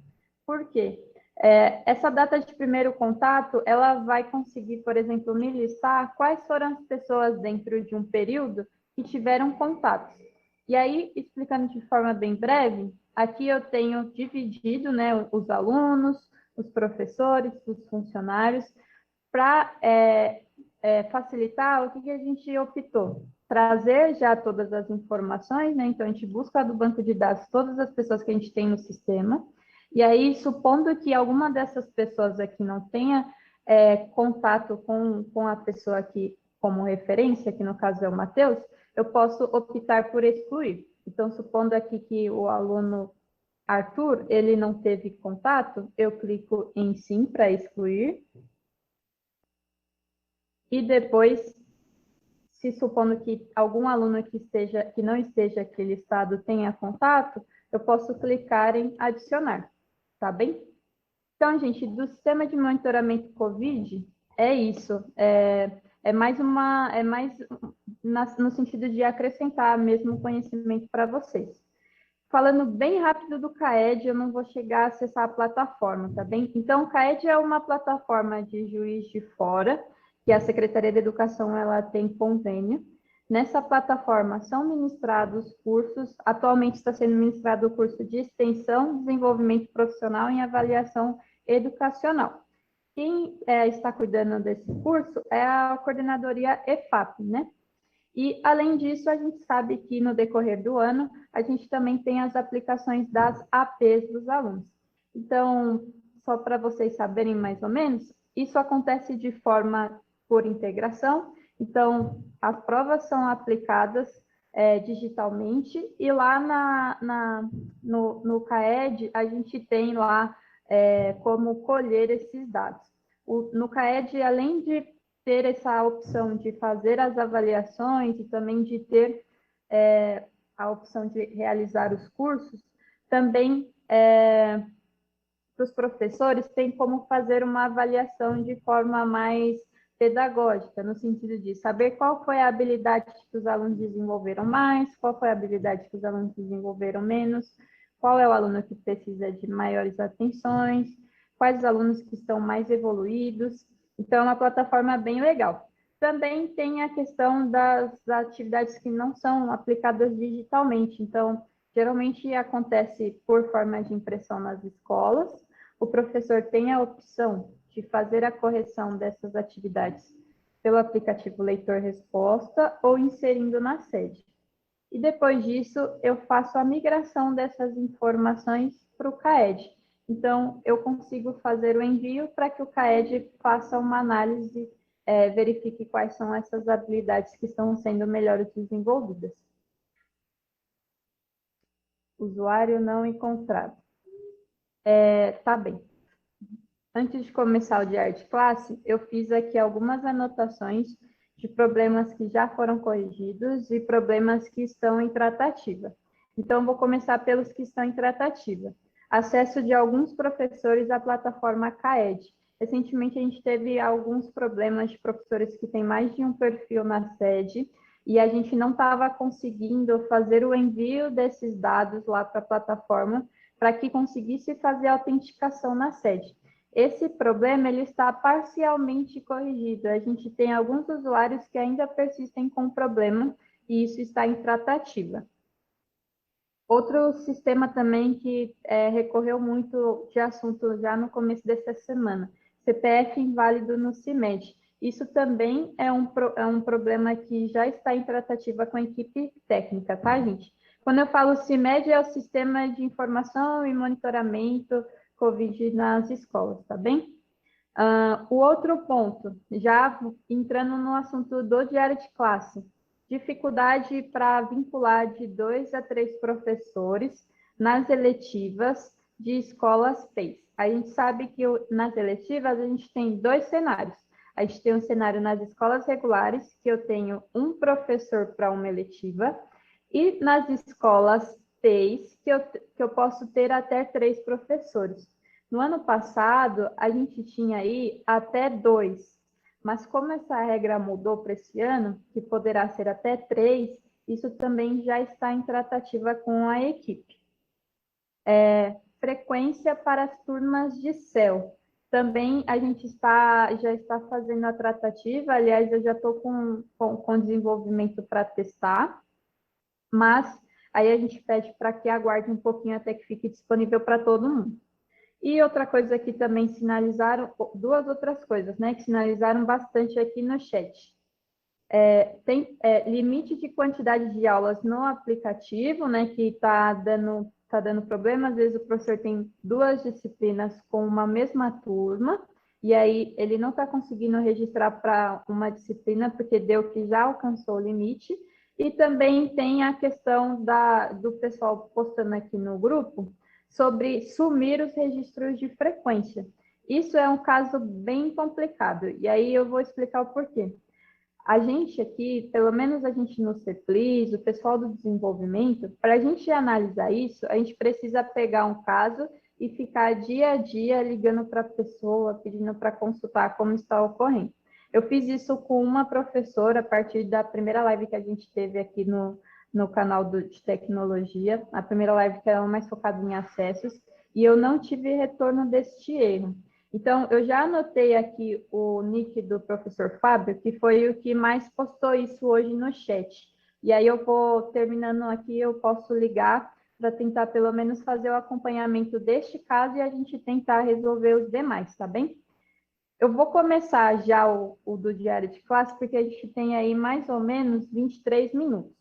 Por quê? Essa data de primeiro contato, ela vai conseguir, por exemplo, me listar quais foram as pessoas dentro de um período que tiveram contatos. E aí, explicando de forma bem breve, aqui eu tenho dividido, né, os alunos, os professores, os funcionários, para facilitar, o que a gente optou? Trazer já todas as informações, né? Então, a gente busca do banco de dados todas as pessoas que a gente tem no sistema, e aí, supondo que alguma dessas pessoas aqui não tenha contato com a pessoa aqui como referência, que no caso é o Matheus, eu posso optar por excluir. Então, supondo aqui que o aluno Arthur, ele não teve contato, eu clico em sim para excluir, e depois, se supondo que algum aluno que não esteja aqui listado tenha contato, eu posso clicar em adicionar, tá bem? Então, gente, do sistema de monitoramento COVID, é isso. No sentido de acrescentar mesmo conhecimento para vocês. Falando bem rápido do CAED, eu não vou chegar a acessar a plataforma, tá bem? Então, o CAED é uma plataforma de Juiz de Fora, que a Secretaria de Educação ela tem convênio. Nessa plataforma são ministrados cursos, atualmente está sendo ministrado o curso de Extensão, Desenvolvimento Profissional e Avaliação Educacional. Quem está cuidando desse curso é a coordenadoria EFAP, né? E, além disso, a gente sabe que no decorrer do ano, a gente também tem as aplicações das APs dos alunos. Então, só para vocês saberem mais ou menos, isso acontece de forma por integração. Então, as provas são aplicadas digitalmente e lá no CAED, a gente tem lá como colher esses dados. No CAED, além de ter essa opção de fazer as avaliações e também de ter a opção de realizar os cursos, também para os professores tem como fazer uma avaliação de forma mais pedagógica, no sentido de saber qual foi a habilidade que os alunos desenvolveram mais, qual foi a habilidade que os alunos desenvolveram menos, qual é o aluno que precisa de maiores atenções, quais os alunos que estão mais evoluídos. Então, é uma plataforma bem legal. Também tem a questão das atividades que não são aplicadas digitalmente. Então, geralmente acontece por forma de impressão nas escolas. O professor tem a opção de fazer a correção dessas atividades pelo aplicativo Leitor Resposta ou inserindo na sede. E depois disso, eu faço a migração dessas informações para o CAED. Então, eu consigo fazer o envio para que o CAED faça uma análise, verifique quais são essas habilidades que estão sendo melhores desenvolvidas. Usuário não encontrado. Tá bem. Antes de começar o diário de classe, eu fiz aqui algumas anotações de problemas que já foram corrigidos e problemas que estão em tratativa. Então, vou começar pelos que estão em tratativa. Acesso de alguns professores à plataforma CAED. Recentemente, a gente teve alguns problemas de professores que têm mais de um perfil na sede e a gente não estava conseguindo fazer o envio desses dados lá para a plataforma para que conseguisse fazer a autenticação na sede. Esse problema ele está parcialmente corrigido. A gente tem alguns usuários que ainda persistem com o problema e isso está em tratativa. Outro sistema também que recorreu muito de assunto já no começo dessa semana, CPF inválido no CIMED. Isso também é um problema que já está em tratativa com a equipe técnica, tá, gente? Quando eu falo CIMED, é o Sistema de Informação e Monitoramento COVID nas escolas, tá bem? O outro ponto, já entrando no assunto do diário de classe, dificuldade para vincular de 2 a 3 professores nas eletivas de escolas PEIs. A gente sabe que nas eletivas a gente tem 2 cenários. A gente tem um cenário nas escolas regulares, que eu tenho um professor para uma eletiva, e nas escolas PEIs, que eu posso ter até 3 professores. No ano passado, a gente tinha aí até 2, mas como essa regra mudou para esse ano, que poderá ser até 3, isso também já está em tratativa com a equipe. frequência para as turmas de céu. Também a gente já está fazendo a tratativa, aliás, eu já estou com desenvolvimento para testar, mas aí a gente pede para que aguarde um pouquinho até que fique disponível para todo mundo. E outra coisa que também sinalizaram, duas outras coisas, né, que sinalizaram bastante aqui no chat. Tem limite de quantidade de aulas no aplicativo, né, que está dando problema. Às vezes o professor tem duas disciplinas com uma mesma turma, e aí ele não está conseguindo registrar para uma disciplina, porque deu que já alcançou o limite. E também tem a questão do pessoal postando aqui no grupo sobre sumir os registros de frequência. Isso é um caso bem complicado, e aí eu vou explicar o porquê. A gente aqui, pelo menos a gente no CEPLIS, o pessoal do desenvolvimento, para a gente analisar isso, a gente precisa pegar um caso e ficar dia a dia ligando para a pessoa, pedindo para consultar como está ocorrendo. Eu fiz isso com uma professora a partir da primeira live que a gente teve aqui no canal de tecnologia, a primeira live que era mais focada em acessos, e eu não tive retorno deste erro. Então, eu já anotei aqui o nick do professor Fábio, que foi o que mais postou isso hoje no chat. E aí eu vou, terminando aqui, eu posso ligar para tentar pelo menos fazer o acompanhamento deste caso e a gente tentar resolver os demais, tá bem? Eu vou começar já o do diário de classe, porque a gente tem aí mais ou menos 23 minutos.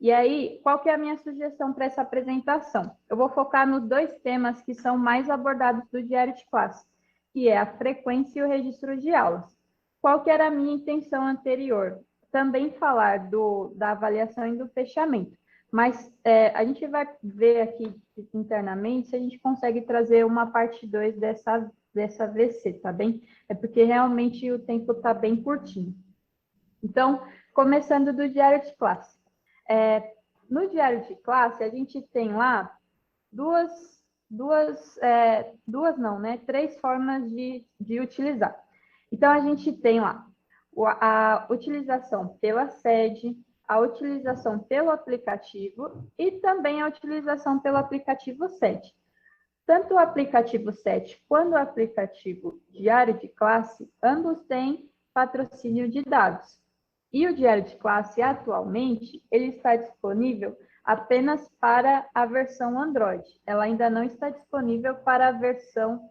E aí, qual que é a minha sugestão para essa apresentação? Eu vou focar nos dois temas que são mais abordados do diário de classe, que é a frequência e o registro de aulas. Qual que era a minha intenção anterior? Também falar da avaliação e do fechamento. Mas a gente vai ver aqui internamente se a gente consegue trazer uma parte 2 dessa VC, tá bem? É porque realmente o tempo está bem curtinho. Então, começando do diário de classe. No diário de classe, a gente tem lá três formas de utilizar. Então, a gente tem lá a utilização pela sede, a utilização pelo aplicativo e também a utilização pelo aplicativo 7. Tanto o aplicativo 7 quanto o aplicativo Diário de Classe, ambos têm patrocínio de dados. E o Diário de Classe, atualmente, ele está disponível apenas para a versão Android. Ela ainda não está disponível para a versão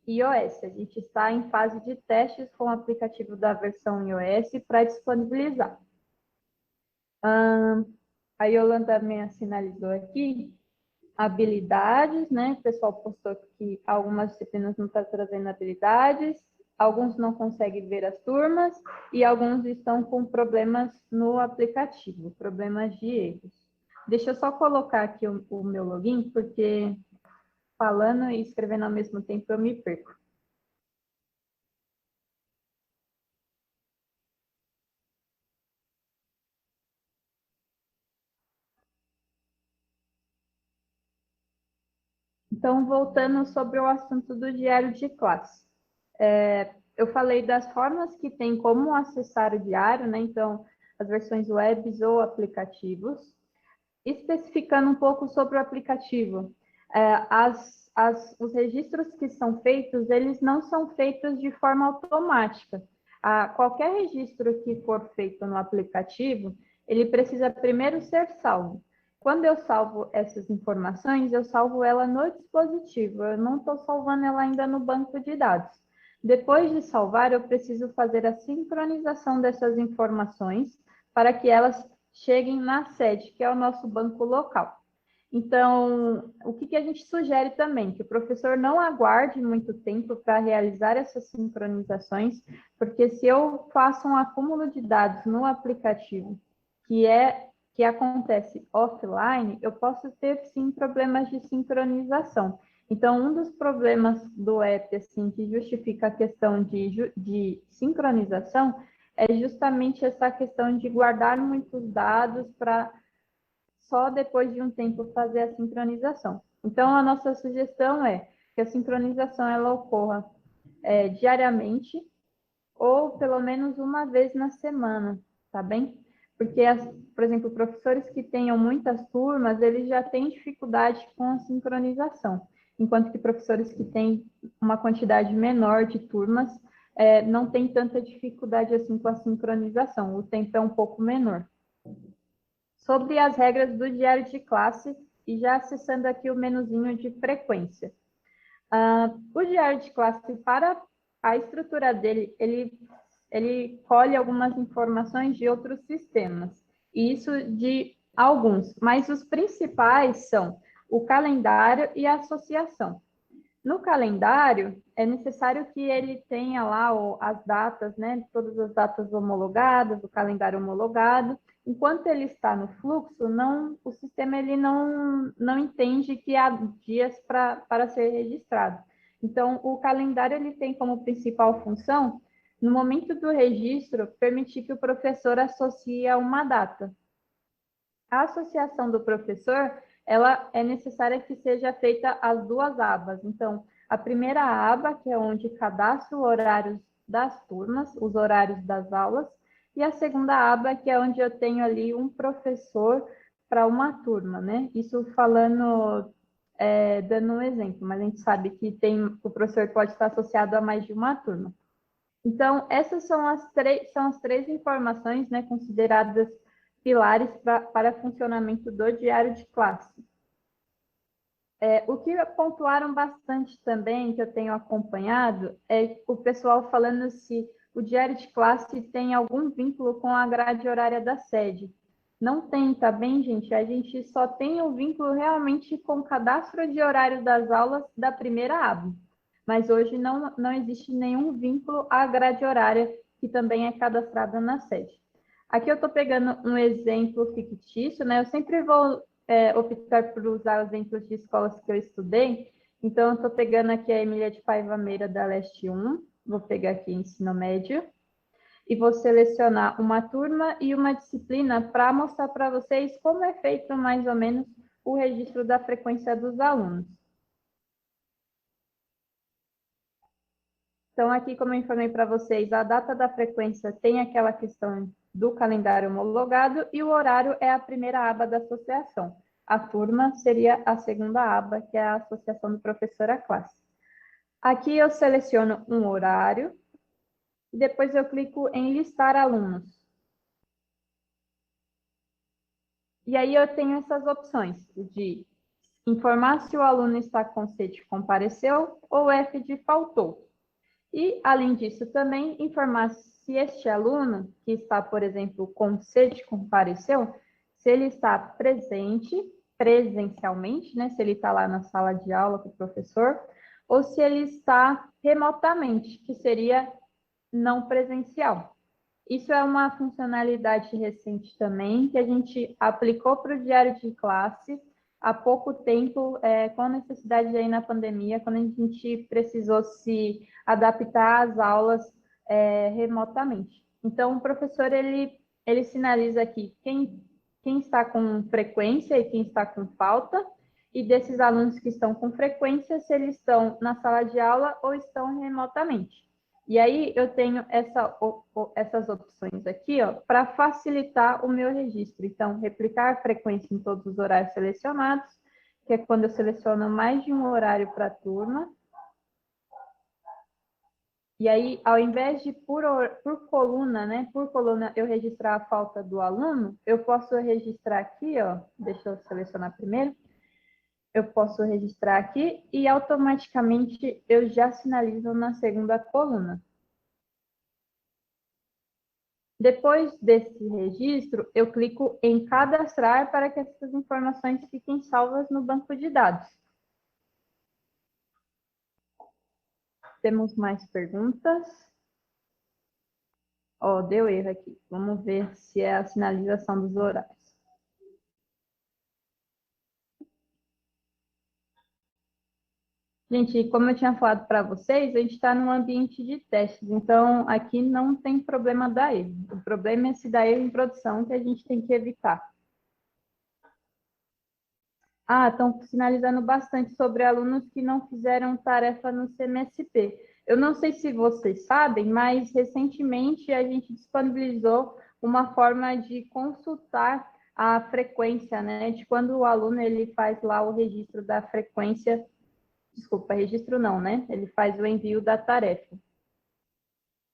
iOS. A gente está em fase de testes com o aplicativo da versão iOS para disponibilizar. A Yolanda também sinalizou aqui habilidades, né? O pessoal postou que algumas disciplinas não estão trazendo habilidades, alguns não conseguem ver as turmas e alguns estão com problemas no aplicativo, problemas de erros. Deixa eu só colocar aqui o meu login, porque falando e escrevendo ao mesmo tempo eu me perco. Então, voltando sobre o assunto do diário de classe. Eu falei das formas que tem como acessar o diário, né? Então, as versões webs ou aplicativos. Especificando um pouco sobre o aplicativo, os registros que são feitos, eles não são feitos de forma automática. Qualquer registro que for feito no aplicativo, ele precisa primeiro ser salvo. Quando eu salvo essas informações, eu salvo ela no dispositivo, eu não estou salvando ela ainda no banco de dados. Depois de salvar, eu preciso fazer a sincronização dessas informações para que elas cheguem na sede, que é o nosso banco local. Então, o que a gente sugere também? Que o professor não aguarde muito tempo para realizar essas sincronizações, porque se eu faço um acúmulo de dados no aplicativo que acontece offline, eu posso ter, sim, problemas de sincronização. Então, um dos problemas do app, assim, que justifica a questão de sincronização é justamente essa questão de guardar muitos dados para só depois de um tempo fazer a sincronização. Então, a nossa sugestão é que a sincronização ela ocorra diariamente ou pelo menos uma vez na semana, tá bem? Porque, por exemplo, professores que tenham muitas turmas, eles já têm dificuldade com a sincronização. enquanto que professores que têm uma quantidade menor de turmas não tem tanta dificuldade assim com a sincronização, o tempo é um pouco menor. Sobre as regras do diário de classe, e já acessando aqui o menuzinho de frequência. O diário de classe, para a estrutura dele, ele colhe algumas informações de outros sistemas, e isso de alguns, mas os principais são o calendário e a associação. No calendário, é necessário que ele tenha lá as datas, né, todas as datas homologadas, o calendário homologado. Enquanto ele está no fluxo, o sistema ele não entende que há dias para ser registrado. Então, o calendário ele tem como principal função, no momento do registro, permitir que o professor associe a uma data. A associação do professor, ela é necessária que seja feita as duas abas. Então, a primeira aba, que é onde cadastro horários das turmas, os horários das aulas, e a segunda aba, que é onde eu tenho ali um professor para uma turma, né? Isso falando, dando um exemplo, mas a gente sabe que o professor pode estar associado a mais de uma turma. Então, essas são as três informações, né, consideradas pilares para funcionamento do diário de classe. O que pontuaram bastante também, que eu tenho acompanhado, é o pessoal falando se o diário de classe tem algum vínculo com a grade horária da sede. Não tem, tá bem, gente? A gente só tem o vínculo realmente com o cadastro de horário das aulas da primeira aba. Mas hoje não existe nenhum vínculo à grade horária, que também é cadastrada na sede. Aqui eu estou pegando um exemplo fictício, né? Eu sempre vou optar por usar exemplos de escolas que eu estudei. Então, eu estou pegando aqui a Emília de Paiva Meira da Leste 1, vou pegar aqui ensino médio, e vou selecionar uma turma e uma disciplina para mostrar para vocês como é feito mais ou menos o registro da frequência dos alunos. Então, aqui, como eu informei para vocês, a data da frequência tem aquela questão do calendário homologado e o horário é a primeira aba da associação. A turma seria a segunda aba, que é a associação do professor à classe. Aqui eu seleciono um horário e depois eu clico em listar alunos. E aí eu tenho essas opções de informar se o aluno está com C de compareceu ou F de faltou. E, além disso, também informar se este aluno, que está, por exemplo, com C de compareceu, se ele está presente, presencialmente, né, se ele está lá na sala de aula com o professor, ou se ele está remotamente, que seria não presencial. Isso é uma funcionalidade recente também, que a gente aplicou para o diário de classe há pouco tempo, com a necessidade aí na pandemia, quando a gente precisou se adaptar às aulas remotamente. Então, o professor, ele sinaliza aqui quem está com frequência e quem está com falta, e desses alunos que estão com frequência, se eles estão na sala de aula ou estão remotamente. E aí, eu tenho essas opções aqui, ó, para facilitar o meu registro. Então, replicar a frequência em todos os horários selecionados, que é quando eu seleciono mais de um horário para a turma. E aí, ao invés de por coluna, né, por coluna eu registrar a falta do aluno, eu posso registrar aqui, ó, deixa eu selecionar primeiro. Eu posso registrar aqui e automaticamente eu já sinalizo na segunda coluna. Depois desse registro, eu clico em cadastrar para que essas informações fiquem salvas no banco de dados. Temos mais perguntas? Ó, deu erro aqui. Vamos ver se é a sinalização dos horários. Gente, como eu tinha falado para vocês, a gente está num ambiente de testes, então aqui não tem problema dar erro. O problema é se dar erro em produção, que a gente tem que evitar. Estão sinalizando bastante sobre alunos que não fizeram tarefa no CMSP. Eu não sei se vocês sabem, mas recentemente a gente disponibilizou uma forma de consultar a frequência, né? De quando o aluno ele faz lá o registro da frequência Desculpa, registro não, né? Ele faz o envio da tarefa.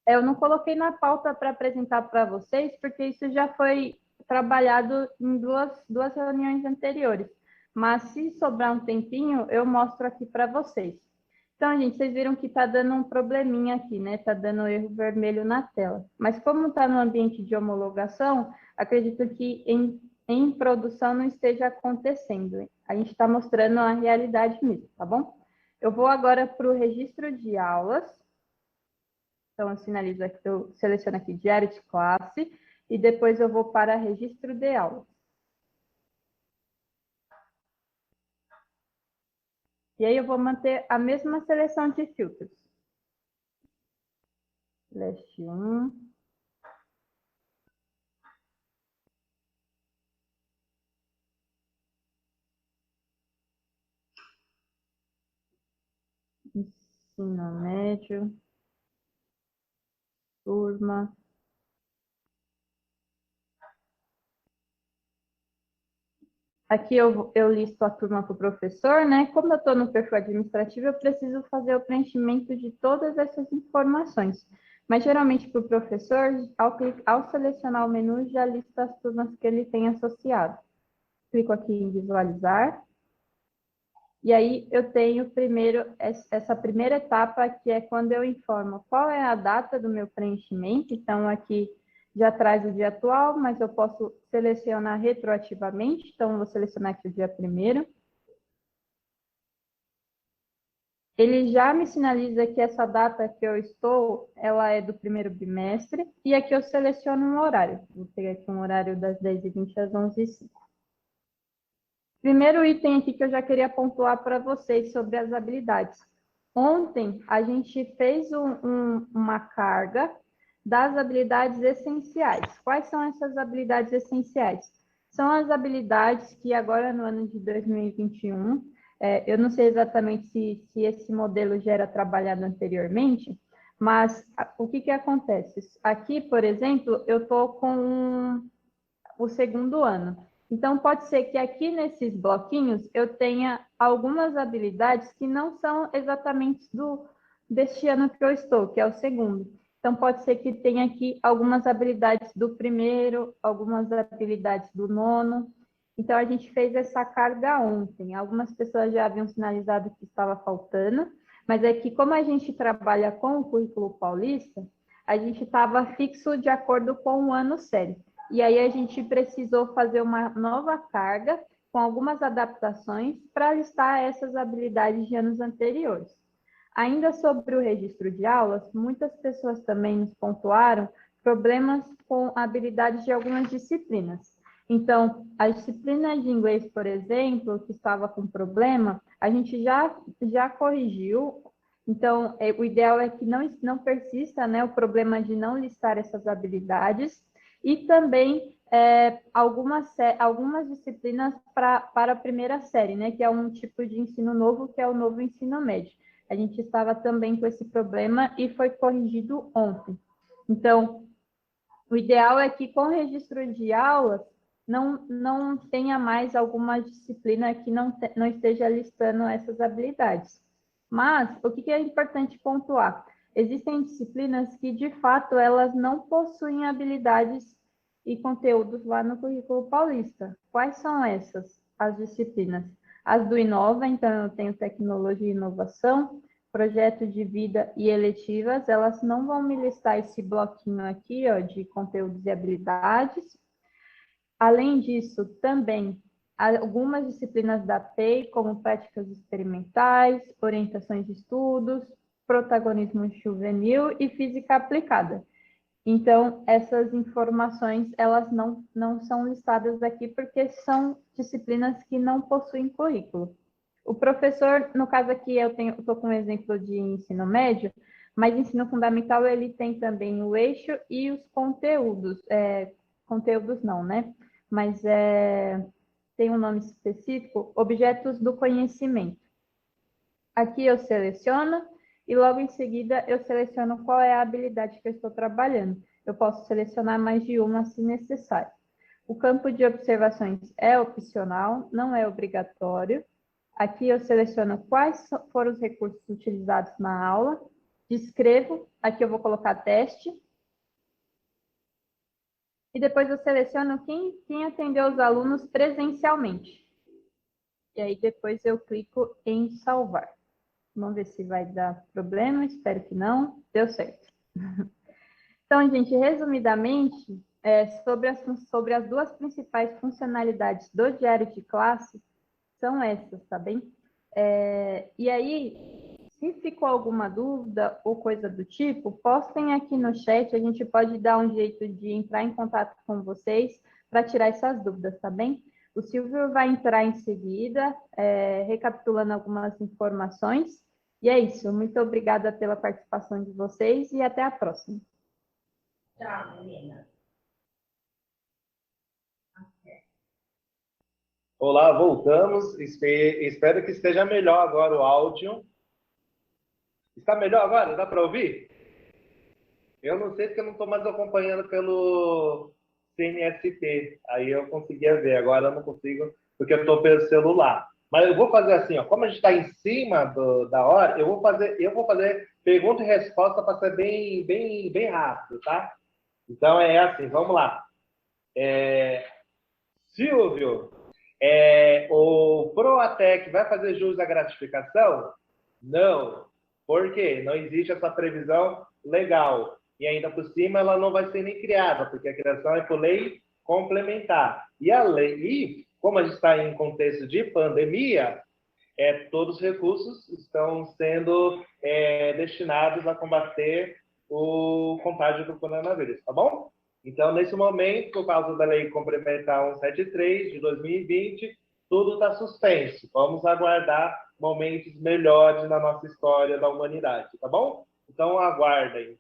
Eu não coloquei na pauta para apresentar para vocês, porque isso já foi trabalhado em duas reuniões anteriores. Mas se sobrar um tempinho, eu mostro aqui para vocês. Então, gente, vocês viram que está dando um probleminha aqui, né? Está dando erro vermelho na tela. Mas como está no ambiente de homologação, acredito que em produção não esteja acontecendo. A gente está mostrando a realidade mesmo, tá bom? Eu vou agora para o registro de aulas. Então, eu sinalizo aqui, eu seleciono aqui diário de classe e depois eu vou para registro de aulas. E aí eu vou manter a mesma seleção de filtros. Leste 1. Ensino médio. Turma. Aqui eu listo a turma para o professor, né? Como eu estou no perfil administrativo, eu preciso fazer o preenchimento de todas essas informações. Mas, geralmente, para o professor, ao selecionar o menu, já lista as turmas que ele tem associado. Clico aqui em visualizar. E aí, eu tenho primeiro essa primeira etapa, que é quando eu informo qual é a data do meu preenchimento. Então, aqui já traz o dia atual, mas eu posso selecionar retroativamente. Então, vou selecionar aqui o dia 1º. Ele já me sinaliza que essa data que eu estou, ela é do 1º bimestre. E aqui eu seleciono um horário. Vou pegar aqui um horário das 10h20 às 11h05. Primeiro item aqui que eu já queria pontuar para vocês sobre as habilidades. Ontem, a gente fez uma carga das habilidades essenciais. Quais são essas habilidades essenciais? São as habilidades que agora, no ano de 2021, eu não sei exatamente se esse modelo já era trabalhado anteriormente, mas o que acontece? Aqui, por exemplo, eu estou com o 2º ano. Então, pode ser que aqui nesses bloquinhos eu tenha algumas habilidades que não são exatamente deste ano que eu estou, que é o 2º. Então, pode ser que tenha aqui algumas habilidades do 1º, algumas habilidades do 9º. Então, a gente fez essa carga ontem. Algumas pessoas já haviam sinalizado que estava faltando, mas é que como a gente trabalha com o currículo paulista, a gente estava fixo de acordo com o ano sério. E aí a gente precisou fazer uma nova carga com algumas adaptações para listar essas habilidades de anos anteriores. Ainda sobre o registro de aulas, muitas pessoas também nos pontuaram problemas com habilidades de algumas disciplinas. Então, a disciplina de inglês, por exemplo, que estava com problema, a gente já corrigiu. Então, o ideal é que não persista, né, o problema de não listar essas habilidades. E também algumas disciplinas para a primeira série, né, que é um tipo de ensino novo, que é o novo ensino médio. A gente estava também com esse problema e foi corrigido ontem. Então, o ideal é que com o registro de aulas não tenha mais alguma disciplina que não esteja listando essas habilidades. Mas, o que é importante pontuar? Existem disciplinas que, de fato, elas não possuem habilidades e conteúdos lá no currículo paulista. Quais são essas, as disciplinas? As do Inova, então eu tenho tecnologia e inovação, projeto de vida e eletivas, elas não vão me listar esse bloquinho aqui, ó, de conteúdos e habilidades. Além disso, também algumas disciplinas da PEI, como práticas experimentais, orientações de estudos, protagonismo juvenil e física aplicada. Então, essas informações, elas não são listadas aqui porque são disciplinas que não possuem currículo. O professor, no caso aqui, eu estou com um exemplo de ensino médio, mas ensino fundamental, ele tem também o eixo e os conteúdos. Conteúdos não, né? Mas tem um nome específico, objetos do conhecimento. Aqui eu seleciono e logo em seguida eu seleciono qual é a habilidade que eu estou trabalhando. Eu posso selecionar mais de uma se necessário. O campo de observações é opcional, não é obrigatório. Aqui eu seleciono quais foram os recursos utilizados na aula, descrevo, aqui eu vou colocar teste, e depois eu seleciono quem atendeu os alunos presencialmente. E aí depois eu clico em salvar. Vamos ver se vai dar problema, espero que não. Deu certo. Então, gente, resumidamente, sobre as duas principais funcionalidades do diário de classe, são essas, tá bem? E aí, se ficou alguma dúvida ou coisa do tipo, postem aqui no chat, a gente pode dar um jeito de entrar em contato com vocês para tirar essas dúvidas, tá bem? O Silvio vai entrar em seguida, recapitulando algumas informações. E é isso, muito obrigada pela participação de vocês e até a próxima. Tchau, menina. Olá, voltamos. Espero que esteja melhor agora o áudio. Está melhor agora? Dá para ouvir? Eu não sei porque eu não estou mais acompanhando pelo CNSP. Aí eu conseguia ver. Agora eu não consigo porque eu estou pelo celular. Mas eu vou fazer assim, ó. Como a gente está em cima da hora, eu vou fazer pergunta e resposta para ser bem rápido, tá? Então é assim, vamos lá. Silvio, o Proatec vai fazer jus à gratificação? Não. Por quê? Não existe essa previsão legal. E ainda por cima ela não vai ser nem criada, porque a criação é por lei complementar. E como a gente está em contexto de pandemia, todos os recursos estão sendo destinados a combater o contágio do coronavírus, tá bom? Então, nesse momento, por causa da Lei Complementar 173 de 2020, tudo está suspenso. Vamos aguardar momentos melhores na nossa história da humanidade, tá bom? Então, aguardem.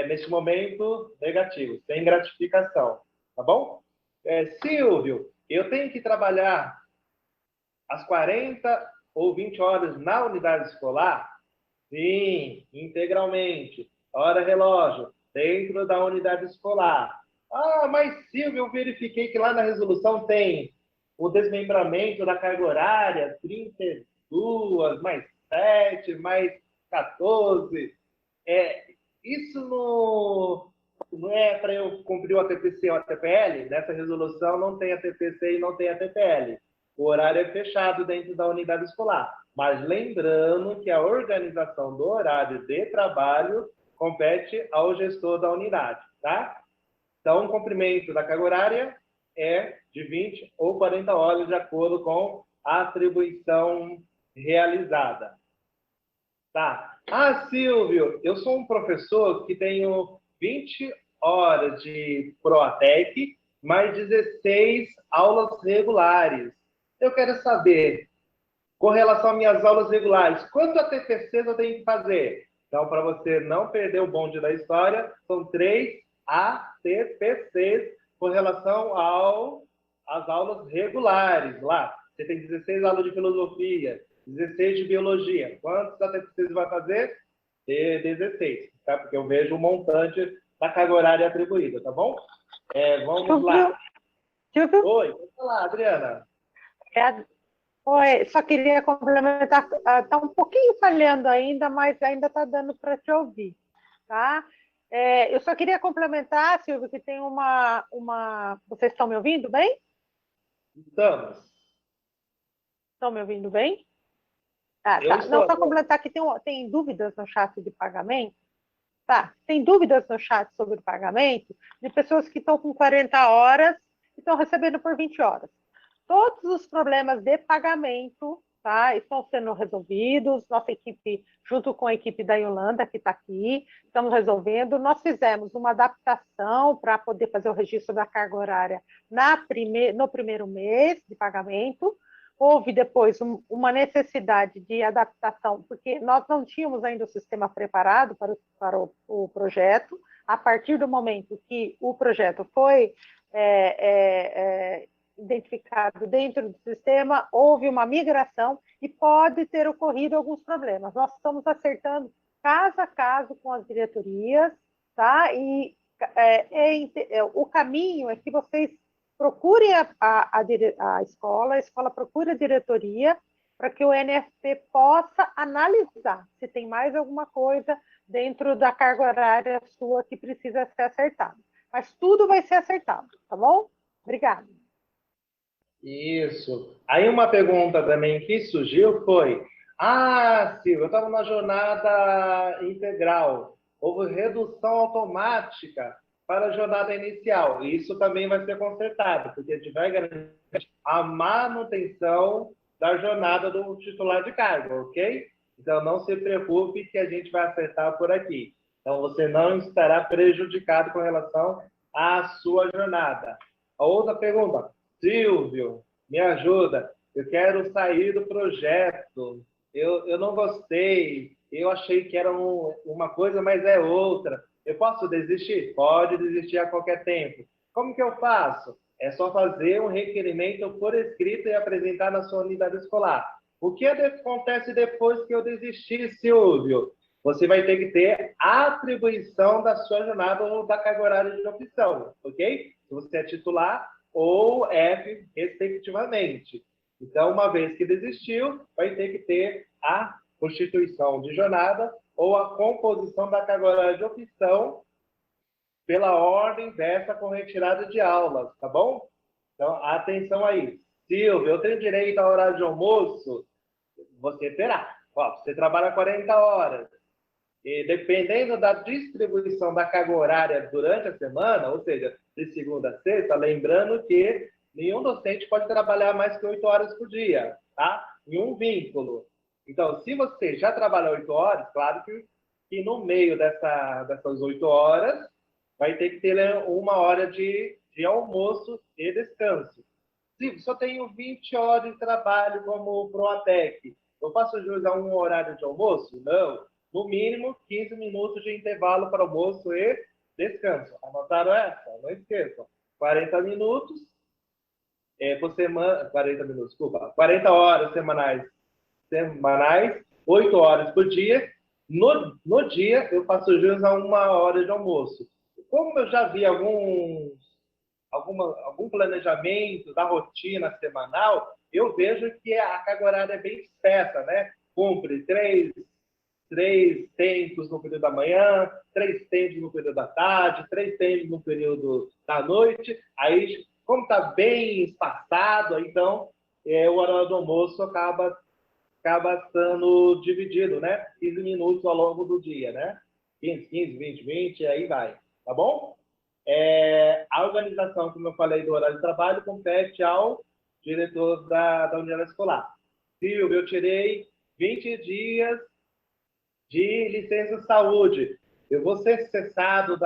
Neste momento, negativo, sem gratificação, tá bom? Silvio, eu tenho que trabalhar às 40 ou 20 horas na unidade escolar? Sim, integralmente. Hora relógio, dentro da unidade escolar. Ah, mas Silvio, eu verifiquei que lá na resolução tem o desmembramento da carga horária, 32, mais 7, mais 14. Isso não é para eu cumprir o ATPC ou a TPL? Nessa resolução não tem a TPC e não tem a TPL. O horário é fechado dentro da unidade escolar. Mas lembrando que a organização do horário de trabalho compete ao gestor da unidade, tá? Então, o comprimento da carga horária é de 20 ou 40 horas, de acordo com a atribuição realizada. Tá? Ah, Silvio, eu sou um professor que tenho 20 horas de Proatec, mais 16 aulas regulares. Eu quero saber, com relação às minhas aulas regulares, quantos ATPCs eu tenho que fazer? Então, para você não perder o bonde da história, são 3 ATPCs com relação às aulas regulares. Lá, você tem 16 aulas de filosofia, 16 de biologia. Quantos ATPCs vai fazer? 16, tá? Porque eu vejo o montante da carga horária atribuída, tá bom? Vamos lá. Silvio? Oi, vamos lá, Adriana. Oi, só queria complementar, está um pouquinho falhando ainda, mas ainda está dando para te ouvir, tá? Eu só queria complementar, Silvio, que tem Vocês estão me ouvindo bem? Estamos. Estão me ouvindo bem? Ah, Eu tá. estou Não, só agora. complementar que tem dúvidas no chat de pagamento. Tá, tem dúvidas no chat sobre o pagamento de pessoas que estão com 40 horas e estão recebendo por 20 horas. Todos os problemas de pagamento, tá, estão sendo resolvidos. Nossa equipe, junto com a equipe da Yolanda, que está aqui, estamos resolvendo. Nós fizemos uma adaptação para poder fazer o registro da carga horária no primeiro mês de pagamento. Houve depois uma necessidade de adaptação, porque nós não tínhamos ainda o sistema preparado para o projeto. A partir do momento que o projeto foi identificado dentro do sistema, houve uma migração e pode ter ocorrido alguns problemas. Nós estamos acertando caso a caso com as diretorias, tá? E o caminho é que vocês procurem a escola procure a diretoria para que o NFP possa analisar se tem mais alguma coisa dentro da carga horária sua que precisa ser acertada. Mas tudo vai ser acertado, tá bom? Obrigada. Isso. Aí uma pergunta também que surgiu foi: Silvia, eu estava na jornada integral, houve redução automática para a jornada inicial. Isso também vai ser consertado, porque a gente vai garantir a manutenção da jornada do titular de cargo, ok? Então não se preocupe que a gente vai acertar por aqui. Então você não estará prejudicado com relação à sua jornada. A outra pergunta: Silvio, me ajuda. Eu quero sair do projeto. Eu não gostei. Eu achei que era uma coisa, mas é outra. Eu posso desistir? Pode desistir a qualquer tempo. Como que eu faço? É só fazer um requerimento por escrito e apresentar na sua unidade escolar. O que acontece depois que eu desistir, Silvio? Você vai ter que ter a atribuição da sua jornada ou da carga horária de opção, ok? Se você é titular ou F, respectivamente. Então, uma vez que desistiu, vai ter que ter a constituição de jornada ou a composição da carga horária de opção pela ordem dessa com retirada de aulas, tá bom? Então, atenção aí. Silvio, eu tenho direito a horário de almoço? Você terá. Ó, você trabalha 40 horas. E dependendo da distribuição da carga horária durante a semana, ou seja, de segunda a sexta, lembrando que nenhum docente pode trabalhar mais que 8 horas por dia, tá? Em um vínculo. Então, se você já trabalha 8 horas, claro que no meio dessas 8 horas, vai ter que ter uma hora de almoço e descanso. Se eu tenho 20 horas de trabalho como Proatec, eu faço jus a um horário de almoço? Não. No mínimo, 15 minutos de intervalo para almoço e descanso. Anotaram essa? Não esqueçam. 40 minutos por semana, 40 minutos, desculpa, 40 horas semanais, 8 horas por dia. No dia, eu faço jus a uma hora de almoço. Como eu já vi algum planejamento da rotina semanal, eu vejo que a carga horária é bem espessa, né? Cumpre três tempos no período da manhã, 3 tempos no período da tarde, 3 tempos no período da noite. Aí, como está bem espaçado, então o horário do almoço acaba sendo dividido, né? 15 minutos ao longo do dia, né? 15, 20, 20, aí vai. Tá bom? A organização, como eu falei, do horário de trabalho, compete ao diretor da unidade escolar. Silvio, eu tirei 20 dias de licença saúde. Eu vou ser cessado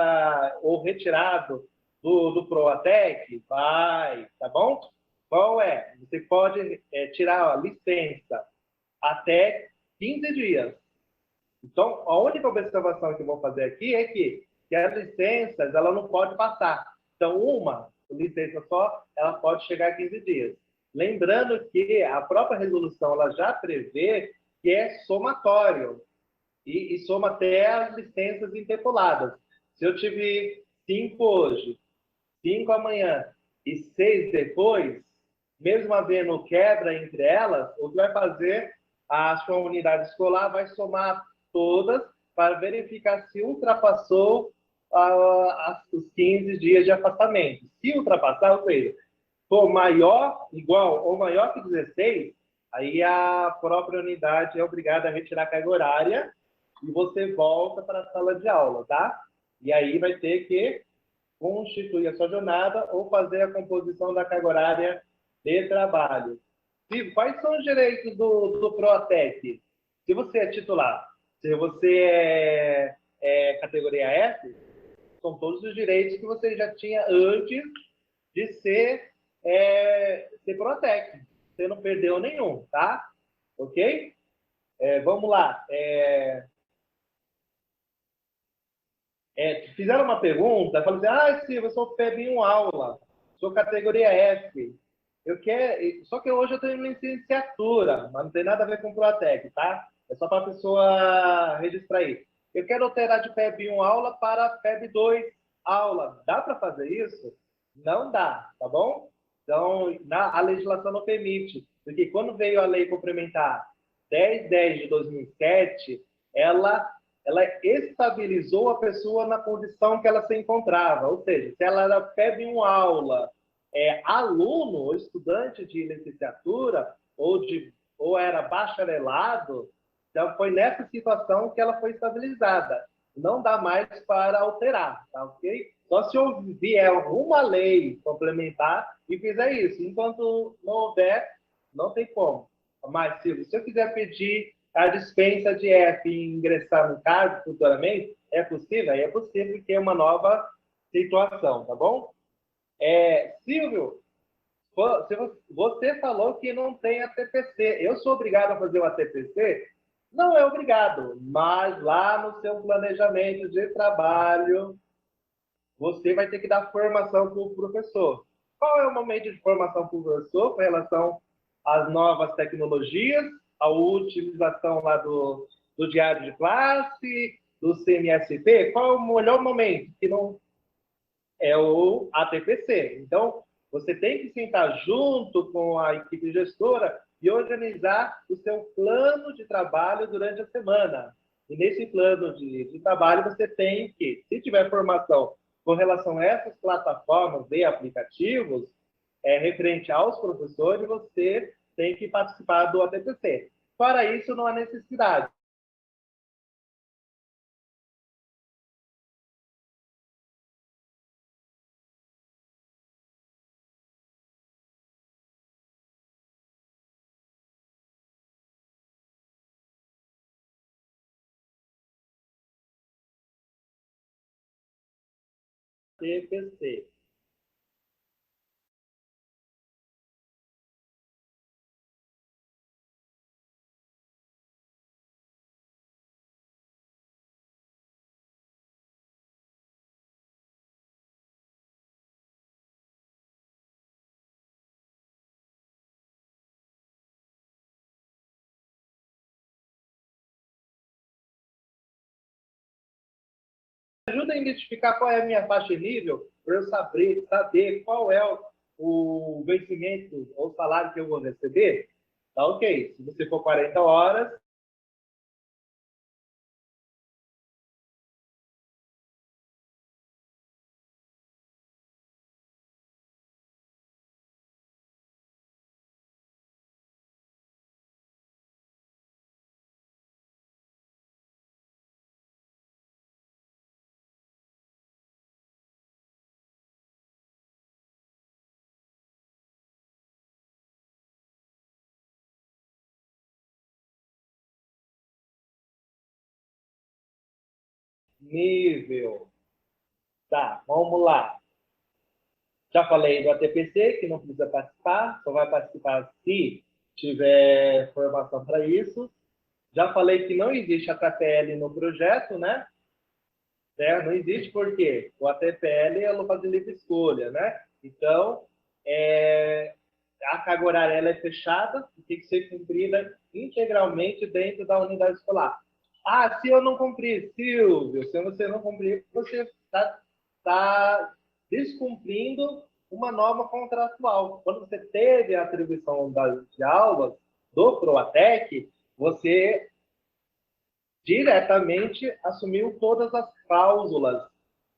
ou retirado do Proatec? Vai, tá bom? Qual é? Você pode tirar a licença até 15 dias. Então, a única observação que eu vou fazer aqui é que as licenças, ela não pode passar. Então, uma licença só, ela pode chegar a 15 dias. Lembrando que a própria resolução, ela já prevê que é somatório. E soma até as licenças interpoladas. Se eu tive 5 hoje, 5 amanhã e 6 depois, mesmo havendo quebra entre elas, o que vai fazer? A sua unidade escolar vai somar todas para verificar se ultrapassou os 15 dias de afastamento. Se ultrapassar, ou seja, for maior, igual ou maior que 16, aí a própria unidade é obrigada a retirar a carga horária e você volta para a sala de aula, tá? E aí vai ter que constituir a sua jornada ou fazer a composição da carga horária de trabalho. Silvio, quais são os direitos do Proatec? Se você é titular, se você é categoria F, são todos os direitos que você já tinha antes de ser Proatec. Você não perdeu nenhum, tá? Ok? Vamos lá. Fizeram uma pergunta, falaram assim, Silvio, eu sou FEB1 aula, sou categoria F. Só que hoje eu tenho licenciatura, mas não tem nada a ver com Proatec, tá? É só para a pessoa registrar aí. Eu quero alterar de FEB1 aula para FEB2 aula. Dá para fazer isso? Não dá, tá bom? Então, a legislação não permite. Porque quando veio a lei complementar 1010 de 2007, ela estabilizou a pessoa na condição que ela se encontrava. Ou seja, se ela era PEB1 aula, aluno ou estudante de licenciatura ou era bacharelado, então foi nessa situação que ela foi estabilizada. Não dá mais para alterar, tá ok? Só se vier alguma lei complementar e fizer isso. Enquanto não houver, não tem como. Mas, Silvio, se eu quiser pedir a dispensa de F e ingressar no cargo futuramente, é possível? Aí é possível, porque é uma nova situação, tá bom? Silvio, você falou que não tem ATPC. Eu sou obrigado a fazer o ATPC? Não é obrigado, mas lá no seu planejamento de trabalho, você vai ter que dar formação para o professor. Qual é o momento de formação para o professor com relação às novas tecnologias, a utilização lá do diário de classe, do CMSP? Qual é o melhor momento? Que não é o ATPC. Então, você tem que sentar junto com a equipe gestora e organizar o seu plano de trabalho durante a semana. E nesse plano de trabalho, você tem que, se tiver formação com relação a essas plataformas de aplicativos, referente aos professores, você tem que participar do ATPC. Para isso, não há necessidade. ATPC. Ajuda a identificar qual é a minha faixa de nível, para eu saber qual é o vencimento ou salário que eu vou receber. Tá ok. Se você for 40 horas, nível. Tá, vamos lá. Já falei do ATPC, que não precisa participar, só vai participar se tiver formação para isso. Já falei que não existe a ATPL no projeto, né? Não existe porque o ATPL é lupa de livre escolha, né? Então, a carga horária ela é fechada e tem que ser cumprida integralmente dentro da unidade escolar. Ah, se eu não cumprir, Silvio, se você não cumprir, você está descumprindo uma norma contratual. Quando você teve a atribuição de aulas do PROATEC, você diretamente assumiu todas as cláusulas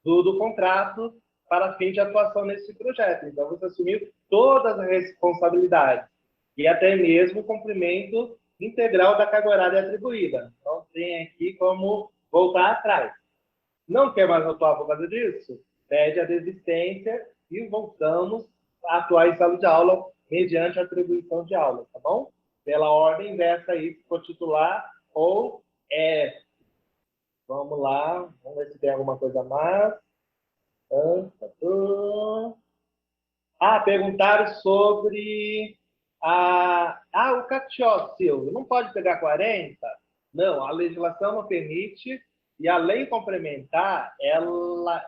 do contrato para fim de atuação nesse projeto. Então, você assumiu todas as responsabilidades e até mesmo o cumprimento integral da carga horária atribuída. Então, tem aqui como voltar atrás. Não quer mais atuar por causa disso? Pede a desistência e voltamos a atuar em sala de aula mediante a atribuição de aula, tá bom? Pela ordem inversa aí, se for titular ou vamos lá, vamos ver se tem alguma coisa a mais. Perguntaram sobre o CATIO, Silvio. Não pode pegar 40? Não, a legislação não permite e a lei complementar, ela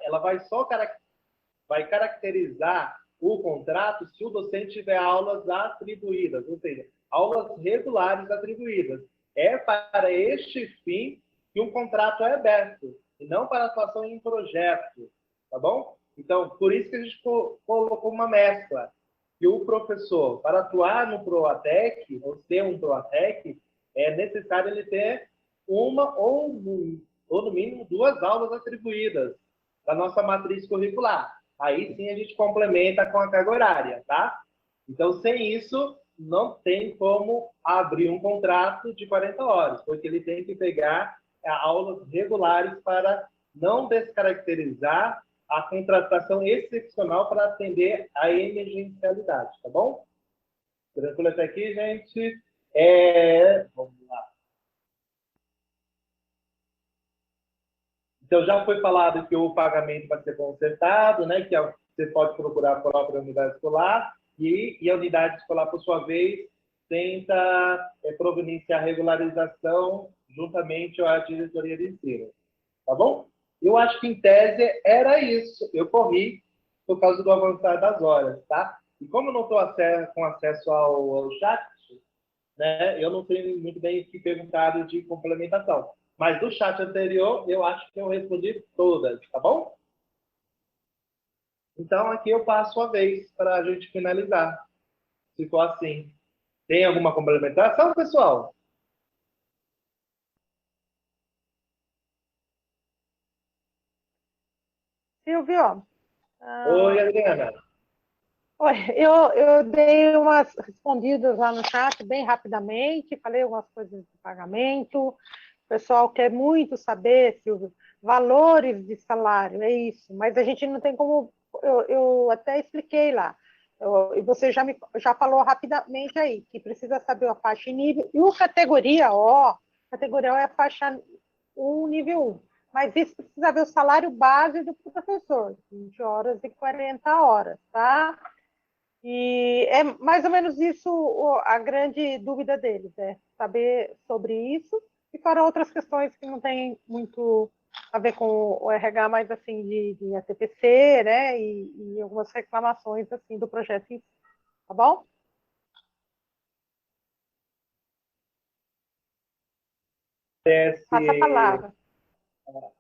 vai caracterizar o contrato se o docente tiver aulas atribuídas, ou seja, aulas regulares atribuídas. É para este fim que um contrato é aberto, e não para atuação em projeto, tá bom? Então, por isso que a gente colocou uma mescla. que o professor, para atuar no PROATEC, ou ser um PROATEC, é necessário ele ter uma ou no mínimo 2 aulas atribuídas da nossa matriz curricular. Aí sim a gente complementa com a carga horária, tá? Então, sem isso, não tem como abrir um contrato de 40 horas, porque ele tem que pegar aulas regulares para não descaracterizar a contratação excepcional para atender a emergencialidade, tá bom? Tranquilo até aqui, gente? Vamos lá. Então, já foi falado que o pagamento vai ser consertado, né? Que você pode procurar a própria unidade escolar e a unidade escolar, por sua vez, tenta providenciar a regularização juntamente à diretoria de ensino. Tá bom? Eu acho que, em tese, era isso. Eu corri por causa do avançar das horas, tá? E como eu não estou com acesso ao chat, né, eu não sei muito bem o que perguntaram de complementação. Mas do chat anterior, eu acho que eu respondi todas, tá bom? Então, aqui eu passo a vez para a gente finalizar. Se for assim. Tem alguma complementação, pessoal? Silvio, Oi, Adriana. oi, eu dei umas respondidas lá no chat bem rapidamente, falei algumas coisas de pagamento. O pessoal quer muito saber, Silvio, valores de salário, é isso, mas a gente não tem como. Eu até expliquei lá, e você já falou rapidamente aí, que precisa saber a faixa e nível, e o categoria O é a faixa 1, nível 1. Mas isso precisa ver o salário base do professor, 20 horas e 40 horas, tá? E é mais ou menos isso a grande dúvida deles, é saber sobre isso e para outras questões que não tem muito a ver com o RH, mas assim, de ATPC, né? E algumas reclamações assim do projeto em si, tá bom? Passa a palavra.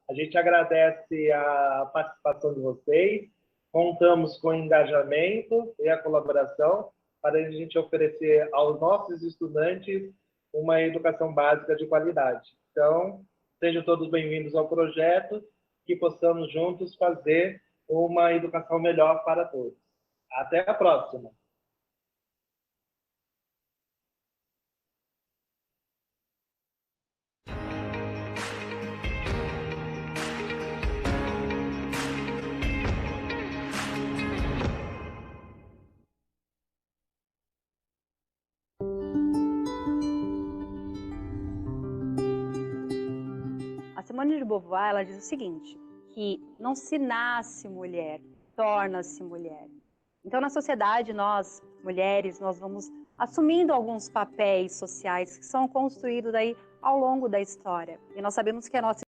A gente agradece a participação de vocês. Contamos com o engajamento e a colaboração para a gente oferecer aos nossos estudantes uma educação básica de qualidade. Então, sejam todos bem-vindos ao projeto, que possamos juntos fazer uma educação melhor para todos. Até a próxima! A Simone de Beauvoir, ela diz o seguinte, que não se nasce mulher, torna-se mulher. Então, na sociedade, nós, mulheres, nós vamos assumindo alguns papéis sociais que são construídos aí ao longo da história. E nós sabemos que a nossa